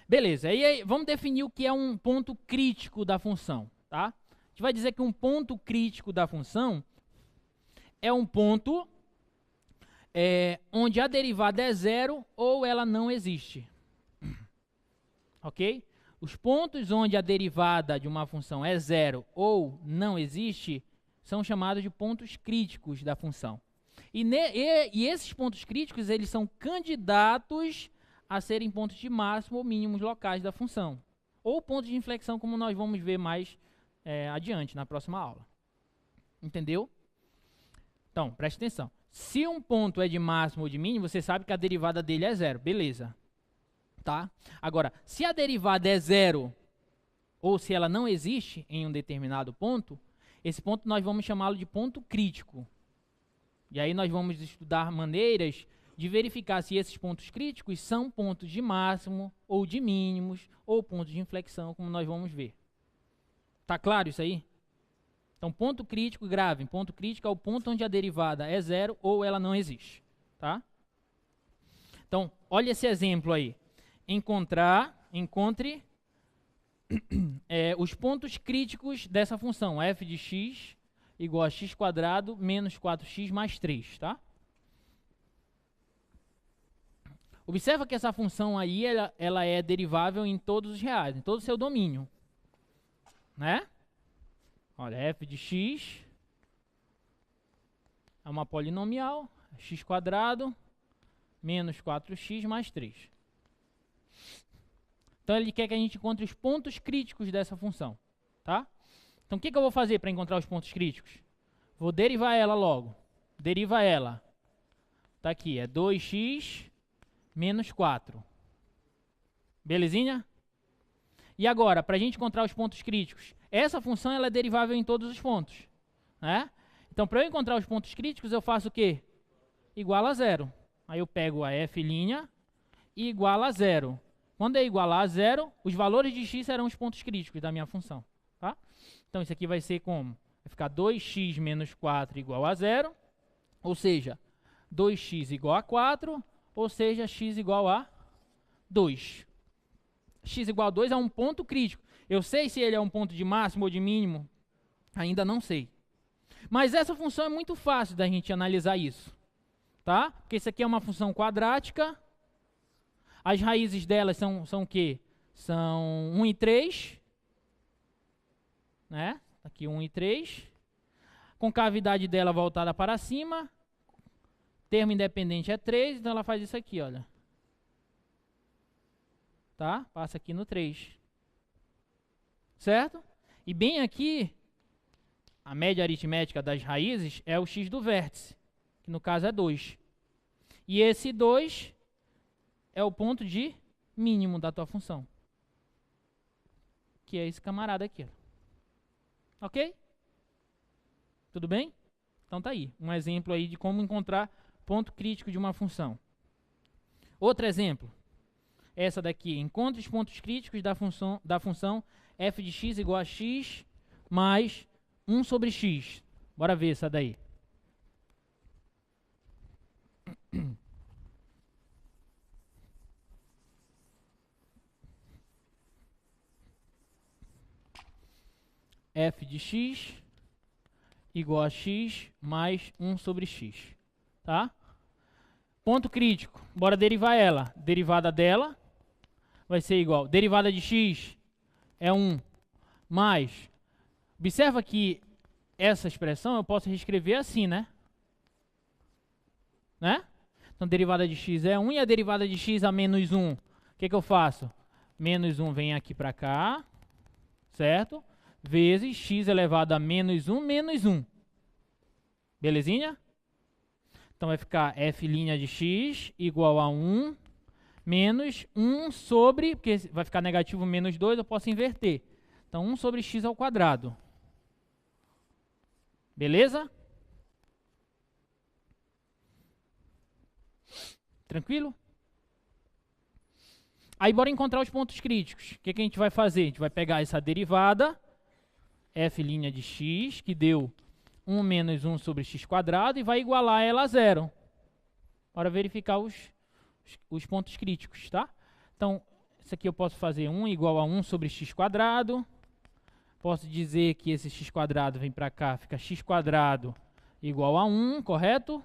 Beleza, e aí vamos definir o que é um ponto crítico da função, tá? A gente vai dizer que um ponto crítico da função é um ponto onde a derivada é zero ou ela não existe. Ok? Os pontos onde a derivada de uma função é zero ou não existe são chamados de pontos críticos da função. E esses pontos críticos, eles são candidatos a serem pontos de máximo ou mínimos locais da função. Ou pontos de inflexão, como nós vamos ver mais adiante, na próxima aula. Entendeu? Então, preste atenção. Se um ponto é de máximo ou de mínimo, você sabe que a derivada dele é zero. Beleza. Tá? Agora, se a derivada é zero, ou se ela não existe em um determinado ponto, esse ponto nós vamos chamá-lo de ponto crítico. E aí nós vamos estudar maneiras de verificar se esses pontos críticos são pontos de máximo, ou de mínimos, ou pontos de inflexão, como nós vamos ver. Tá claro isso aí? Então, ponto crítico, gravem, ponto crítico é o ponto onde a derivada é zero ou ela não existe. Tá? Então, olha esse exemplo aí. Encontre os pontos críticos dessa função, f de x igual a x² menos 4x mais 3, tá? Observa que essa função aí, ela é derivável em todos os reais, em todo o seu domínio, né? Olha, f de x é uma polinomial, x² menos 4x mais 3. Então ele quer que a gente encontre os pontos críticos dessa função, tá? Então o que eu vou fazer para encontrar os pontos críticos? Vou derivar ela logo. Deriva ela. Tá aqui, é 2x menos 4. Belezinha? E agora, para a gente encontrar os pontos críticos, essa função ela é derivável em todos os pontos, né? Então, para eu encontrar os pontos críticos, eu faço o quê? Igual a zero. Aí eu pego a f' e igual a zero. Quando é igual a zero, os valores de x serão os pontos críticos da minha função, tá? Então, isso aqui vai ser como? Vai ficar 2x menos 4 igual a zero, ou seja, 2x igual a 4, ou seja, x igual a 2. X igual a 2 é um ponto crítico. Eu sei se ele é um ponto de máximo ou de mínimo? Ainda não sei. Mas essa função é muito fácil da gente analisar isso, tá? Porque isso aqui é uma função quadrática. As raízes delas são o quê? São 1 e 3. Né? Aqui 1 e 3. Concavidade dela voltada para cima. Termo independente é 3, então ela faz isso aqui, olha. Tá? Passa aqui no 3. Certo? E bem aqui, a média aritmética das raízes é o x do vértice, que no caso é 2. E esse 2 é o ponto de mínimo da tua função, que é esse camarada aqui. Ok? Tudo bem? Então tá aí, um exemplo aí de como encontrar ponto crítico de uma função. Outro exemplo, essa daqui, encontre os pontos críticos da função f de x igual a x mais 1 sobre x. Bora ver essa daí. F de x igual a x mais 1 sobre x. Tá? Ponto crítico. Bora derivar ela. Derivada dela vai ser igual. Derivada de x é 1 mais. Observa que essa expressão eu posso reescrever assim, né? Então, derivada de x é 1 e a derivada de x a menos 1. O que eu faço? Menos 1 vem aqui para cá, certo? Vezes x elevado a menos 1 menos 1. Belezinha? Então, vai ficar f' de x igual a 1 menos 1 sobre, porque vai ficar negativo menos 2, eu posso inverter. Então, 1 sobre x ao quadrado. Beleza? Tranquilo? Aí, bora encontrar os pontos críticos. O que a gente vai fazer? A gente vai pegar essa derivada, f' de x, que deu 1 menos 1 sobre x quadrado, e vai igualar ela a zero. Para verificar os pontos críticos, tá? Então, isso aqui eu posso fazer 1 igual a 1 sobre x quadrado. Posso dizer que esse x quadrado vem para cá, fica x quadrado igual a 1, correto?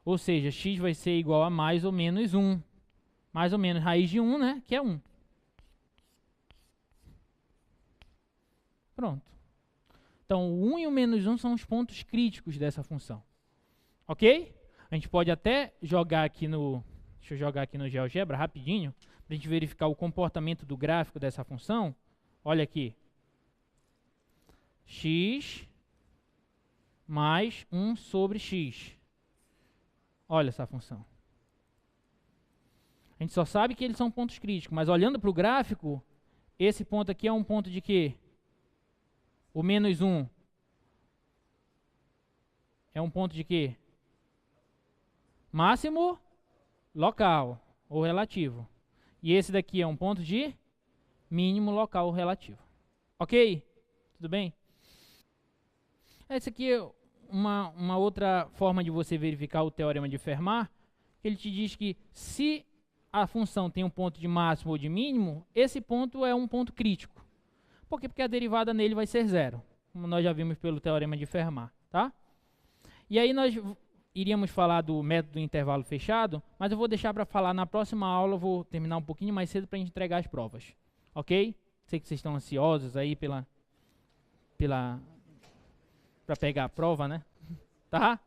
Ou seja, x vai ser igual a mais ou menos 1. Mais ou menos raiz de 1, né? Que é 1. Pronto. Então, o 1 e o menos 1 são os pontos críticos dessa função. Ok? A gente pode até jogar aqui no... Deixa eu jogar aqui no GeoGebra rapidinho, para a gente verificar o comportamento do gráfico dessa função. Olha aqui. X mais 1 sobre x. Olha essa função. A gente só sabe que eles são pontos críticos, mas olhando para o gráfico, esse ponto aqui é um ponto de quê? O menos 1 é um ponto de quê? Máximo local ou relativo. E esse daqui é um ponto de mínimo local ou relativo. Ok? Tudo bem? Essa aqui é uma outra forma de você verificar o teorema de Fermat. Ele te diz que se a função tem um ponto de máximo ou de mínimo, esse ponto é um ponto crítico. Por quê? Porque a derivada nele vai ser zero, como nós já vimos pelo teorema de Fermat, tá? E aí nós iríamos falar do método do intervalo fechado, mas eu vou deixar para falar na próxima aula, eu vou terminar um pouquinho mais cedo para a gente entregar as provas, ok? Sei que vocês estão ansiosos aí para pegar a prova, né? Tá?